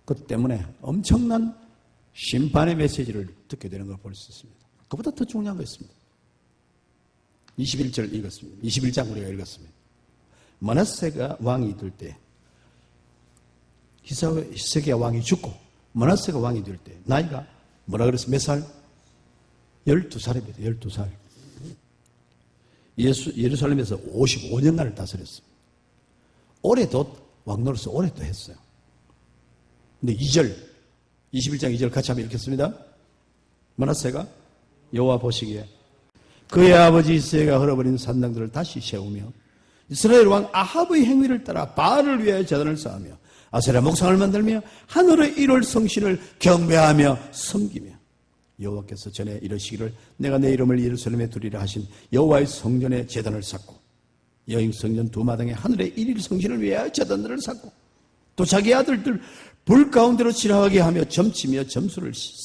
것 때문에 엄청난 심판의 메시지를 듣게 되는 걸 볼 수 있습니다. 그보다 더 중요한 거 있습니다. 21절 읽었습니다. 21장 우리가 읽었습니다. 므낫세가 왕이 될 때, 히스기야 왕이 죽고 므낫세가 왕이 될 때 나이가 뭐라 그랬어요? 몇 살? 12살입니다. 12살. 예루살렘에서 55년간을 다스렸습니다. 올해도 왕노릇을 올해도 했어요. 근데 21장 2절 같이 한번 읽겠습니다. 므낫세가 여호와 보시기에 그의 아버지 이스라엘가 흘러버린 산당들을 다시 세우며 이스라엘 왕 아합의 행위를 따라 바알을 위하여 제단을 쌓으며 아세라 목상을 만들며 하늘의 일월 성신을 경배하며 섬기며 여호와께서 전에 이르시기를 내가 내 이름을 예루살렘에 두리라 하신 여호와의 성전에 제단을 쌓고 여인 성전 두 마당에 하늘의 일일 성신을 위하여 제단들을 쌓고 또 자기 아들들 불 가운데로 지나가게 하며 점치며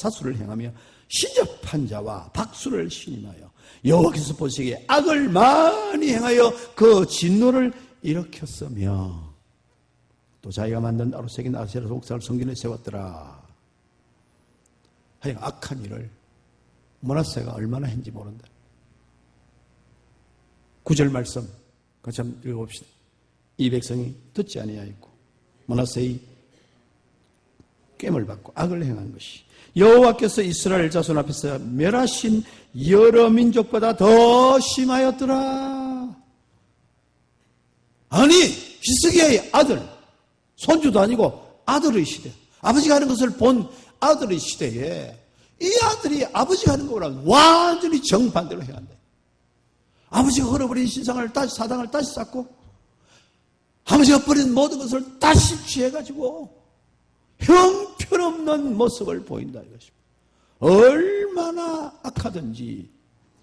사수를 행하며 신접한 자와 박수를 신임하여 여호와께서 보시기에 악을 많이 행하여 그 진노를 일으켰으며 또 자기가 만든 나로 새긴 아세라 옥상을 성전에 세웠더라. 하여간 악한 일을 므낫세가 얼마나 했는지 모른다. 9절 말씀 같이 한번 읽어봅시다. 이 백성이 듣지 아니하였고 므낫세의 깸을 받고 악을 행한 것이 여호와께서 이스라엘 자손 앞에서 멸하신 여러 민족보다 더 심하였더라. 아니 히스기야의 아들, 손주도 아니고 아들의 시대, 아버지가 하는 것을 본 아들의 시대에 이 아들이 아버지가 하는 거랑 완전히 정반대로 해야 한다. 아버지가 흘러버린 신상을 다시 사당을 다시 쌓고 아버지가 버린 모든 것을 다시 취해가지고 형편없는 모습을 보인다 이것입니다. 얼마나 악하든지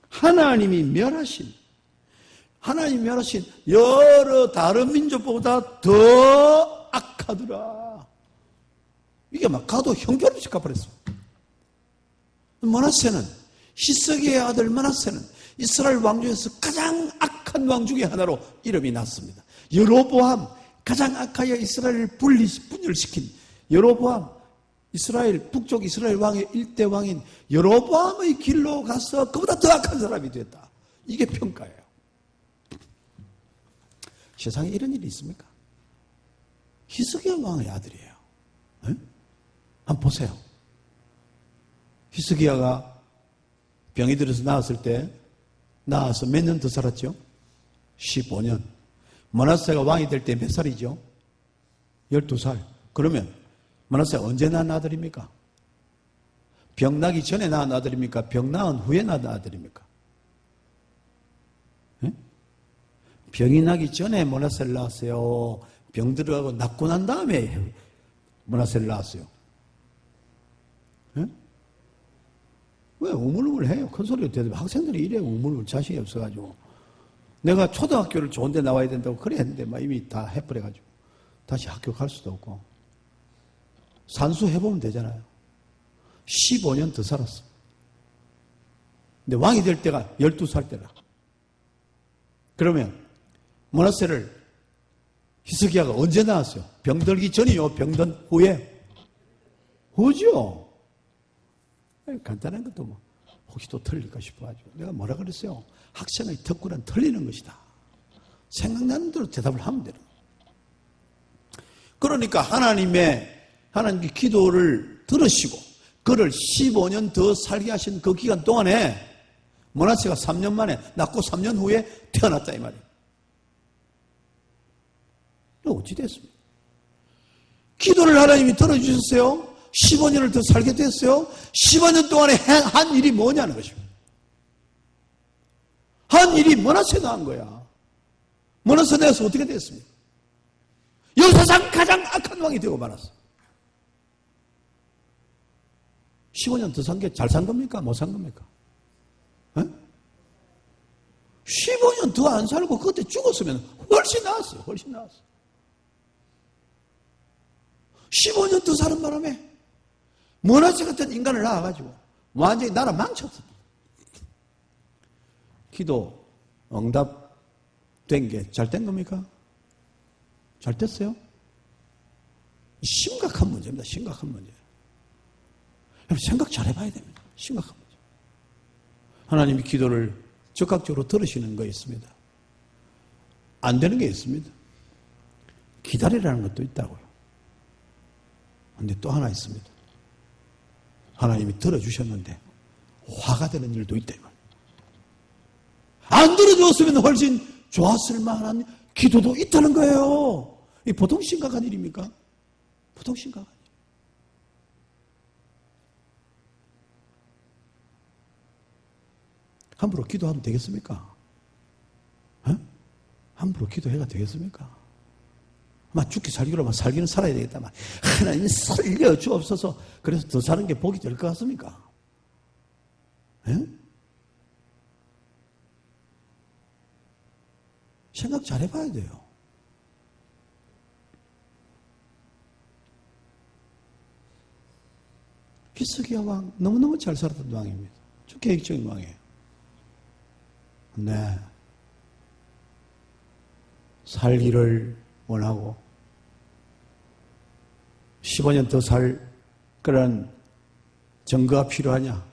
하나님이 멸하신 여러 다른 민족보다 더 악하더라. 이게 막 가도 형편없이 가버렸어. 므낫세는 히스기야의 아들 므낫세는 이스라엘 왕 중에서 가장 악한 왕 중에 하나로 이름이 났습니다. 여로보암 가장 악하여 이스라엘을 분열시킨 여로보암, 이스라엘 북쪽 이스라엘 왕의 일대 왕인 여로보암의 길로 가서 그보다 더 악한 사람이 됐다. 이게 평가예요. 세상에 이런 일이 있습니까? 히스기야 왕의 아들이에요. 네? 한번 보세요. 히스기야가 병이 들어서 나왔을 때 나와서 몇 년 더 살았죠? 15년. 므낫세가 왕이 될 때 몇 살이죠? 12살. 그러면 므낫세가 언제 낳은 아들입니까? 병 나기 전에 낳은 아들입니까? 병 나은 후에 낳은 아들입니까? 네? 병이 나기 전에 므낫세를 낳았어요. 병 들어가고 낳고 난 다음에 므낫세를 낳았어요. 네? 왜 우물우물해요? 큰 소리로 대답해. 학생들이 이래 우물우물 자신이 없어가지고. 내가 초등학교를 좋은데 나와야 된다고 그래 했는데 막 이미 다 해버려가지고 다시 학교 갈 수도 없고. 산수해보면 되잖아요. 15년 더 살았어. 근데 왕이 될 때가 12살 때라. 그러면 므낫세를 히스기야가 언제 낳았어요? 병들기 전이요? 병든 후에? 후죠. 간단한 것도 뭐 혹시 또 틀릴까 싶어가지고 내가 뭐라 그랬어요? 학생의 덕구는 틀리는 것이다. 생각나는 대로 대답을 하면 되는 거예요. 그러니까 하나님의 기도를 들으시고 그를 15년 더 살게 하신 그 기간 동안에 므낫세가 3년 만에 낳고 3년 후에 태어났다 이 말이에요. 어찌 됐습니까? 기도를 하나님이 들어주셨어요. 15년을 더 살게 됐어요. 15년 동안에 한 일이 뭐냐는 것입니다. 한 일이 므낫세가 한 거야. 므낫세 내에서 어떻게 됐습니까? 역사상 가장 악한 왕이 되고 말았어. 15년 더 산 게 잘 산 겁니까? 못 산 겁니까? 15년 더 안 살고 그때 죽었으면 훨씬 나았어요. 훨씬 나았어. 15년 더 사는 바람에 므낫세 같은 인간을 낳아가지고 완전히 나라 망쳤어. 기도 응답된 게 잘 된 겁니까? 잘 됐어요? 심각한 문제입니다. 심각한 문제. 여러분 생각 잘 해봐야 됩니다. 심각한 문제. 하나님이 기도를 적극적으로 들으시는 거 있습니다. 안 되는 게 있습니다. 기다리라는 것도 있다고요. 그런데 또 하나 있습니다. 하나님이 들어주셨는데 화가 되는 일도 있다. 안 들어줬으면 훨씬 좋았을 만한 기도도 있다는 거예요. 이 보통 심각한 일입니까? 보통 심각한 일. 함부로 기도하면 되겠습니까? 함부로 기도해가 되겠습니까? 막 죽기 살기로만 살기는 살아야 되겠다만 하나님 살려주옵소서. 그래서 더 사는 게 복이 될 것 같습니까? 생각 잘 해봐야 돼요. 히스기야 왕 너무너무 잘 살았던 왕입니다. 좀 계획적인 왕이에요. 네. 살기를 원하고 15년 더 살 그런 증거가 필요하냐?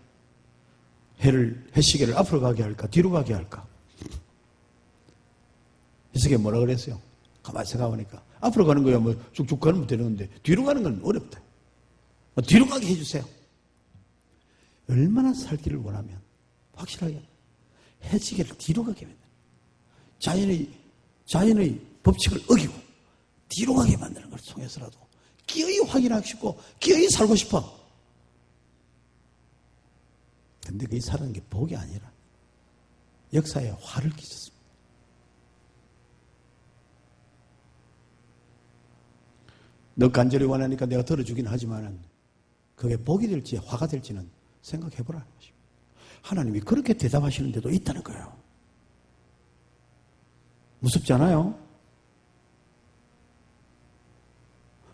해시계를 앞으로 가게 할까? 뒤로 가게 할까? 히스기야 뭐라 그랬어요? 가만히 생각해보니까 앞으로 가는 거야 뭐 쭉쭉 가면 되는데 뒤로 가는 건 어렵다. 뒤로 가게 해주세요. 얼마나 살기를 원하면 확실하게 해시계를 뒤로 가게 만드는 자연의 법칙을 어기고 뒤로 가게 만드는 걸 통해서라도 기어이 확인하고 싶고 기어이 살고 싶어. 근데 그게 사는 게 복이 아니라 역사에 화를 끼쳤습니다. 너 간절히 원하니까 내가 들어주긴 하지만 그게 복이 될지 화가 될지는 생각해보라는 것입니다. 하나님이 그렇게 대답하시는 데도 있다는 거예요. 무섭지 않아요?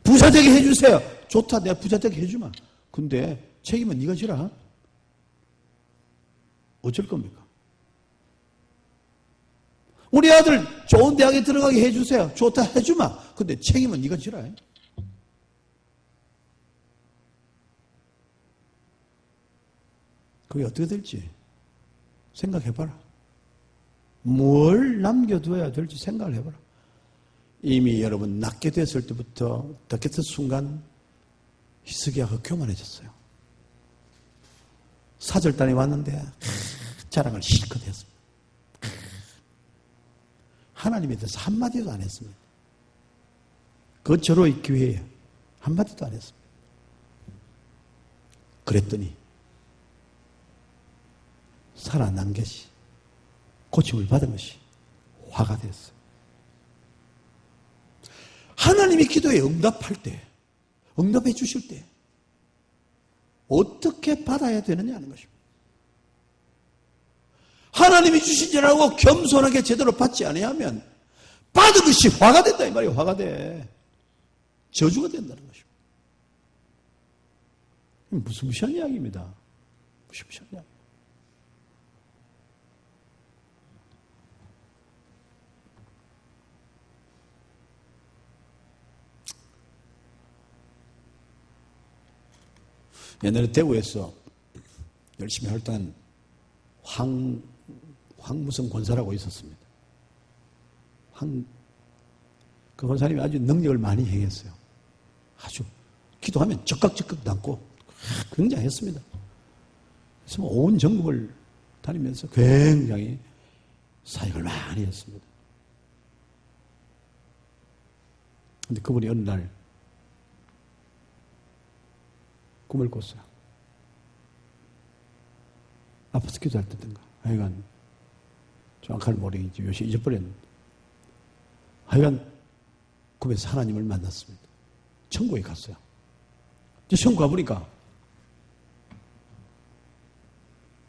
부자 되게 해주세요. 좋다, 내가 부자 되게 해주마. 근데 책임은 네가 지라. 어쩔 겁니까? 우리 아들 좋은 대학에 들어가게 해주세요. 좋다 해주마. 근데 책임은 네가 지라. 그게 어떻게 될지 생각해봐라. 뭘 남겨둬야 될지 생각을 해봐라. 이미 여러분 낳게 됐을 때부터 낳게 됐을 순간 히스기야가 교만해졌어요. 사절단이 왔는데 자랑을 실컷 했습니다. 하나님에 대해서 한마디도 안 했습니다. 그 절호의 기회에 한마디도 안 했습니다. 그랬더니 살아난 것이 고침을 받은 것이 화가 됐어요. 하나님이 기도에 응답할 때, 응답해 주실 때 어떻게 받아야 되느냐는 것입니다. 하나님이 주신 줄 알고 겸손하게 제대로 받지 아니하면 받은 것이 화가 된다 이 말이에요. 화가 돼. 저주가 된다는 것입니다. 무시무시한 이야기입니다. 무시무시한 이야기. 옛날에 대구에서 열심히 활동한 황무성 권사라고 있었습니다. 그 권사님이 아주 능력을 많이 행했어요. 아주 기도하면 적극적극 남고 굉장했습니다. 그래서 온 전국을 다니면서 굉장히 사역을 많이 했습니다. 그런데 그분이 어느 날 꿈을 꿨어요. 아파서 기도할 때든가 하여간 정확한 모르겠지. 요새 잊어버렸는데 하여간 꿈에서 하나님을 만났습니다. 천국에 갔어요. 이제 천국 가보니까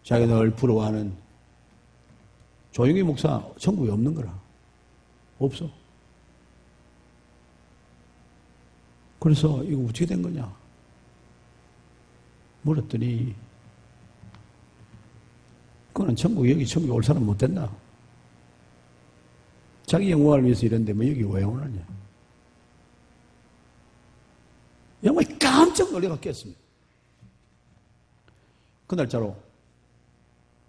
자기가 늘 부러워하는 조용히 목사 천국에 없는 거라. 없어. 그래서 이거 어떻게 된 거냐 물었더니 그거는 여기 천국에 올 사람 못 된다. 자기 영광을 위해서 이런데 뭐 여기 왜 오느냐. 영광이 깜짝 놀래가 깼습니다. 그날짜로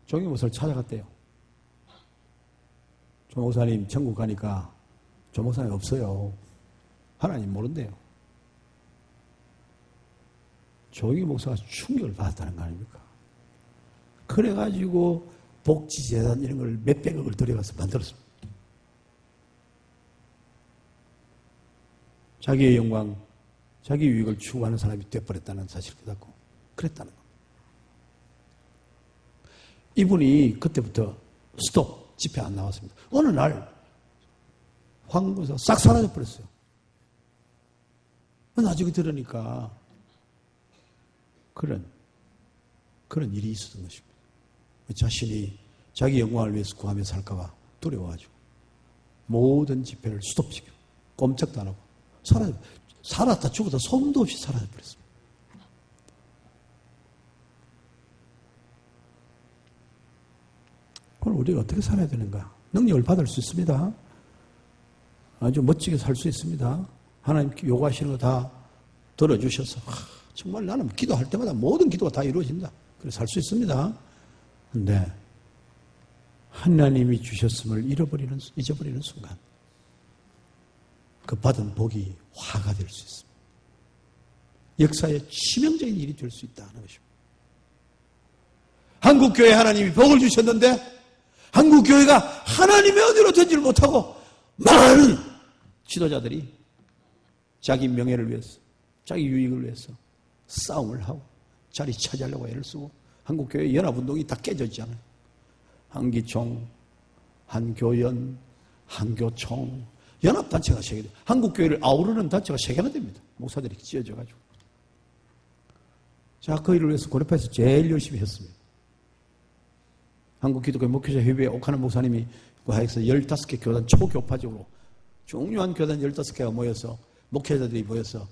조용히 목사를 찾아갔대요. 조 목사님 천국 가니까 조 목사님 없어요. 하나님 모른대요. 조용히 목사가 충격을 받았다는 거 아닙니까? 그래가지고 복지재단 이런 걸 몇백억을 들여가서 만들었습니다. 자기의 영광, 자기 유익을 추구하는 사람이 되어버렸다는 사실을 깨닫고 그랬다는 겁니다. 이분이 그때부터 스톱, 집회 안 나왔습니다. 어느 날 황금사 싹 사라져버렸어요. 나중에 들으니까 그런 일이 있었던 것입니다. 자신이 자기 영광을 위해서 구하며 살까봐 두려워가지고 모든 집회를 스톱시키고 꼼짝도 안 하고 살았다 죽었다 소문도 없이 사라져버렸습니다. 그럼 우리가 어떻게 살아야 되는가? 능력을 받을 수 있습니다. 아주 멋지게 살 수 있습니다. 하나님 요구하시는 거 다 들어주셔서 정말 나는 기도할 때마다 모든 기도가 다 이루어진다. 그래서 살 수 있습니다. 그런데 하나님이 주셨음을 잊어버리는 순간 그 받은 복이 화가 될 수 있습니다. 역사의 치명적인 일이 될 수 있다는 것입니다. 한국교회 하나님이 복을 주셨는데 한국교회가 하나님의 은혜로 되지를 못하고 많은 지도자들이 자기 명예를 위해서 자기 유익을 위해서 싸움을 하고 자리 차지하려고 애를 쓰고 한국교회 연합운동이 다 깨졌잖아요. 한기총, 한교연, 한교총 연합단체가 3개 돼요. 한국교회를 아우르는 단체가 3개나 됩니다. 목사들이 지어져가지고. 자, 그 일을 위해서 고려파에서 제일 열심히 했습니다. 한국기독교 목회자 협의회 옥하는 목사님이 그 하에서 15개 교단 초교파적으로 중요한 교단 15개가 모여서 목회자들이 모여서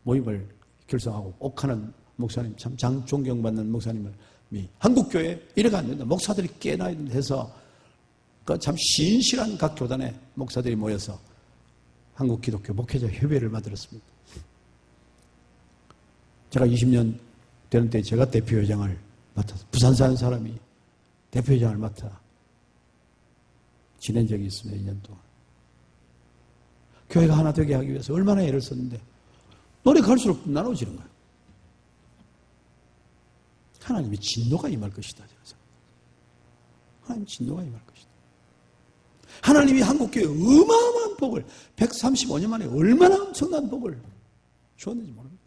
모임을 결성하고 옥하는 목사님 참 존경받는 목사님이 한국교회 이래가 안 된다. 목사들이 깨나야 된다 해서 그 참 신실한 각 교단의 목사들이 모여서 한국 기독교 목회자 협의회를 만들었습니다. 제가 20년 되는 때 제가 대표회장을 맡아서 부산 사는 사람이 대표회장을 맡아 지낸 적이 있습니다. 2년 동안. 교회가 하나 되게 하기 위해서 얼마나 애를 썼는데 노력할수록 나눠지는 거예요. 하나님의 진노가 임할 것이다. 하나님의 진노가 임할 것이다. 하나님이 한국교회에 어마어마한 복을 135년 만에 얼마나 엄청난 복을 주었는지 모릅니다.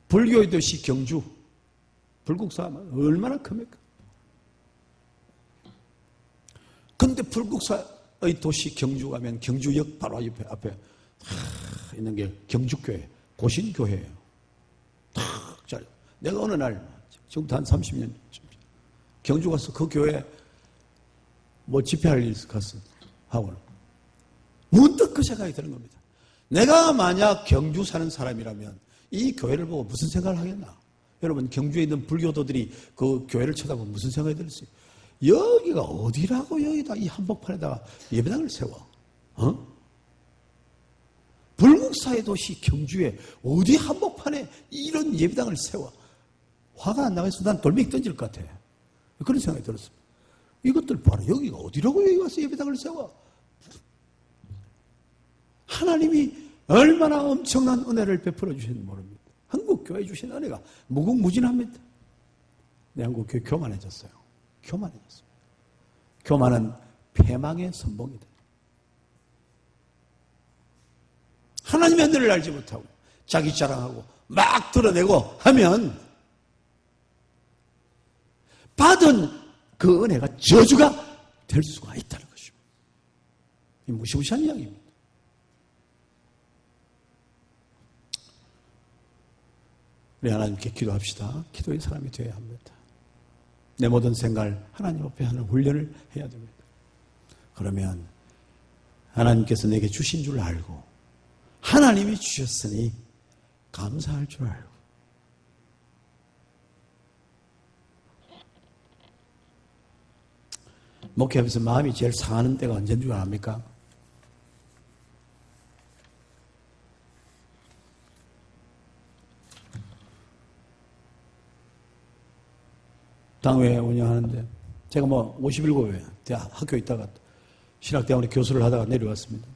불교의 도시 경주, 불국사 얼마나 큽니까? 근데 불국사의 도시 경주 가면 경주역 바로 앞에 있는 게 경주교회, 고신교회예요. 탁 잘. 내가 어느 날 지금부터 한 30년 경주 가서 그 교회 뭐 집회할 일 갔어 하고 문득 그 생각이 드는 겁니다. 내가 만약 경주 사는 사람이라면 이 교회를 보고 무슨 생각을 하겠나? 여러분 경주에 있는 불교도들이 그 교회를 쳐다보면 무슨 생각이 들었어요? 여기가 어디라고 여기다 이 한복판에다가 예배당을 세워? 불국사의 도시 경주에 어디 한복판에 이런 예배당을 세워? 화가 안 나가서 난 돌멩이 던질 것 같아. 그런 생각이 들었습니다. 이것들 봐라. 여기가 어디라고 여기 와서 예배당을 세워? 하나님이 얼마나 엄청난 은혜를 베풀어 주시는지 모릅니다. 한국교회 주신 은혜가 무궁무진합니다. 네, 한국교회 교만해졌어요. 교만해졌어요. 교만은 패망의 선봉이다. 하나님의 은혜를 알지 못하고 자기 자랑하고 막 드러내고 하면 받은 그 은혜가 저주가 될 수가 있다는 것입니다. 이 무시무시한 이야기입니다. 우리 하나님께 기도합시다. 기도의 사람이 되어야 합니다. 내 모든 생각을 하나님 앞에 하는 훈련을 해야 됩니다. 그러면 하나님께서 내게 주신 줄 알고 하나님이 주셨으니 감사할 줄 알고 목회하면서 마음이 제일 상하는 때가 언제인 줄 압니까? 당회 운영하는데 제가 뭐 57회 대학 학교에 있다가 신학대학원에 교수를 하다가 내려왔습니다.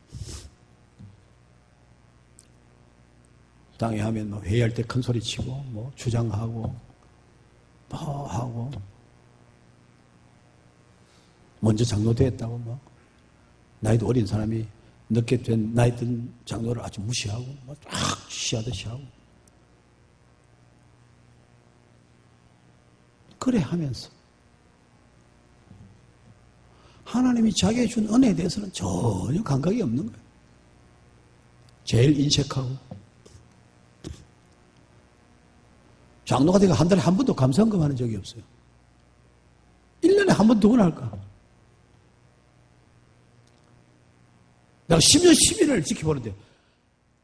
당회 하면 뭐 회의할 때 큰 소리 치고 뭐 주장하고 뭐 하고 먼저 장로 됐다고 뭐 나이도 어린 사람이 늦게 된 나이 든 장로를 아주 무시하고 뭐 쫙 시하듯이 하고 그래 하면서 하나님이 자기에게 준 은혜에 대해서는 전혀 감각이 없는 거예요. 제일 인색하고 장로가 되고 한 달에 한 번도 감사헌금 하는 적이 없어요. 1년에 한 번, 두 번 할까? 내가 10년, 11년을 지켜보는데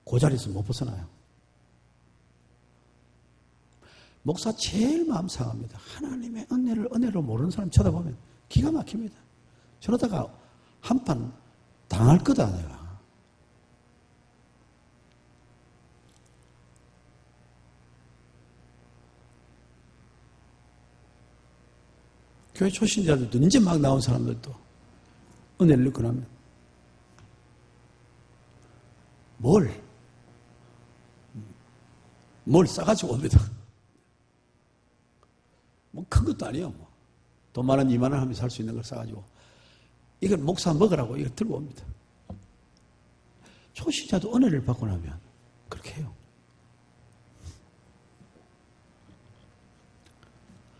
그 자리에서 못 벗어나요. 목사 제일 마음 상합니다. 하나님의 은혜를 은혜로 모르는 사람 쳐다보면 기가 막힙니다. 저러다가 한판 당할 거다 내가. 교회 초신자들도 이제 막 나온 사람들도 은혜를 넣고 나면 뭘 싸가지고 옵니다. 뭐 큰 것도 아니에요. 뭐. 돈 많은 2만 원 하면 살 수 있는 걸 싸가지고 이걸 목사 먹으라고 이걸 들고 옵니다. 초신자도 은혜를 받고 나면 그렇게 해요.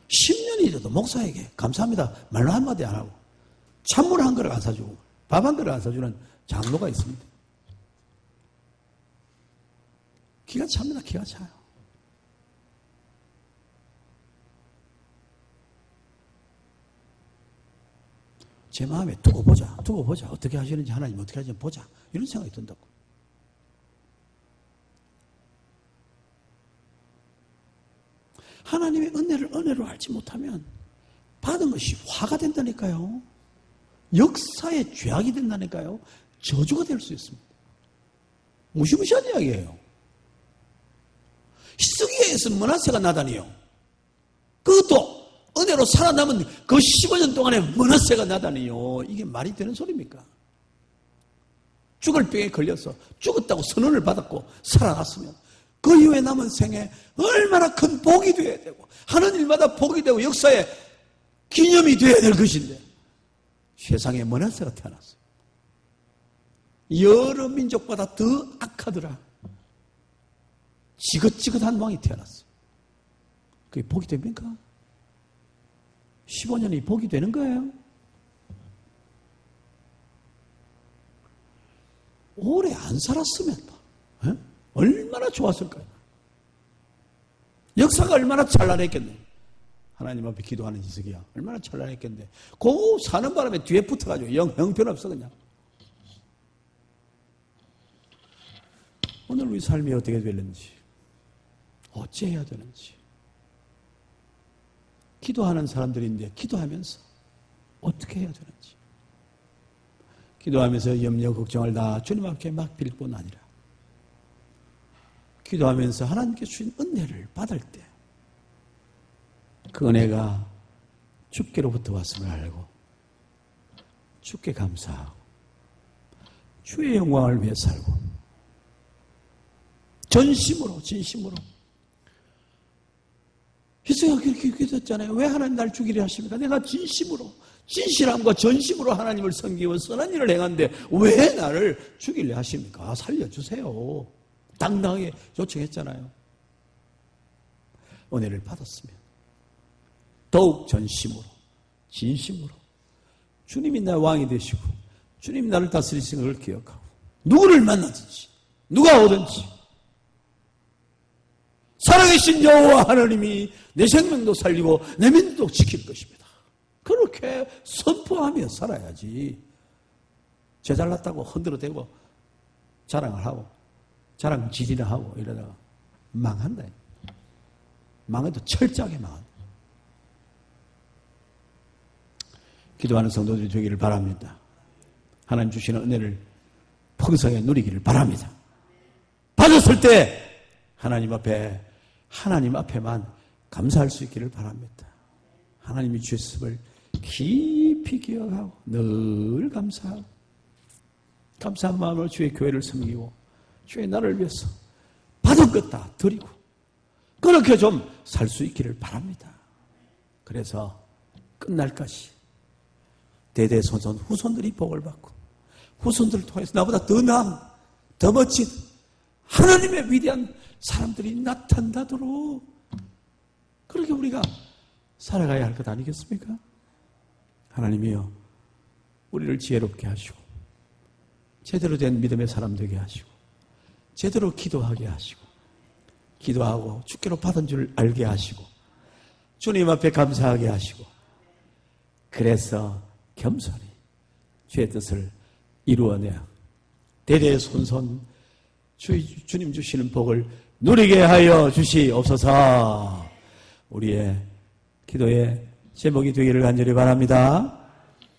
10년이 돼도 목사에게 감사합니다 말로 한마디 안 하고 찬물 한 그릇 안 사주고 밥 한 그릇 안 사주는 장로가 있습니다. 기가 찹니다. 기가 차요. 제 마음에 두고 보자. 어떻게 하시는지 하나님 어떻게 하시는지 보자. 이런 생각이 든다고. 하나님의 은혜를 은혜로 알지 못하면 은혜라는 것이 화가 된다니까요. 역사의 죄악이 된다니까요. 저주가 될 수 있습니다. 무시무시한 이야기예요. 히스기야에서 므낫세가 나다니요. 그것도 은혜로 살아남은 그 15년 동안에 므낫세가 나다니요. 이게 말이 되는 소리입니까? 죽을 병에 걸려서 죽었다고 선언을 받았고 살아났으면 그 이후에 남은 생에 얼마나 큰 복이 되어야 되고 하는 일마다 복이 되고 역사에 기념이 되어야 될 것인데 세상에 므낫세가 태어났어요. 여러 민족보다 더 악하더라. 지긋지긋한 왕이 태어났어요. 그게 복이 됩니까? 15년이 복이 되는 거예요? 오래 안 살았으면 얼마나 좋았을까요? 역사가 얼마나 찬란했겠네. 하나님 앞에 기도하는 히스기야 얼마나 찬란했겠는데 그 사는 바람에 뒤에 붙어가지고 형편없어 그냥. 오늘 우리 삶이 어떻게 되는지 어찌해야 되는지 기도하는 사람들인데 기도하면서 어떻게 해야 되는지 기도하면서 염려 걱정을 다 주님 앞에 막 빌 뿐 아니라 기도하면서 하나님께 주신 은혜를 받을 때 그 은혜가 주께로부터 왔음을 알고 주께 감사하고 주의 영광을 위해 살고 전심으로 진심으로 히스기야가 그렇게 기도했잖아요. 왜 하나님 날 죽이려 하십니까? 내가 진심으로 진실함과 전심으로 하나님을 섬기고 선한 일을 행하는데 왜 나를 죽이려 하십니까? 살려주세요. 당당하게 요청했잖아요. 은혜를 받았으면 더욱 전심으로 진심으로 주님이 나의 왕이 되시고 주님이 나를 다스리시는 걸 기억하고 누구를 만나든지 누가 오든지 살아계신 여호와 하나님이 내 생명도 살리고 내 민도 지킬 것입니다. 그렇게 선포하며 살아야지. 죄 잘났다고 흔들어대고 자랑을 하고 자랑질이나 하고 이러다가 망한다. 망해도 철저하게 망한다. 기도하는 성도들이 되기를 바랍니다. 하나님 주시는 은혜를 풍성하게 누리기를 바랍니다. 받았을 때 하나님 앞에만 감사할 수 있기를 바랍니다. 하나님이 주셨음을 깊이 기억하고 늘 감사하고 감사한 마음으로 주의 교회를 섬기고 주의 나라를 위해서 받은 것 다 드리고 그렇게 좀 살 수 있기를 바랍니다. 그래서 끝날까지 대대손손 후손들이 복을 받고 후손들을 통해서 나보다 더 나은 더 멋진 하나님의 위대한 사람들이 나타나도록 그렇게 우리가 살아가야 할 것 아니겠습니까? 하나님이여 우리를 지혜롭게 하시고 제대로 된 믿음의 사람 되게 하시고 제대로 기도하게 하시고 기도하고 주께로 받은 줄 알게 하시고 주님 앞에 감사하게 하시고 그래서 겸손히 주의 뜻을 이루어내어 대대손손 주님 주시는 복을 누리게 하여 주시옵소서. 우리의 기도의 제목이 되기를 간절히 바랍니다.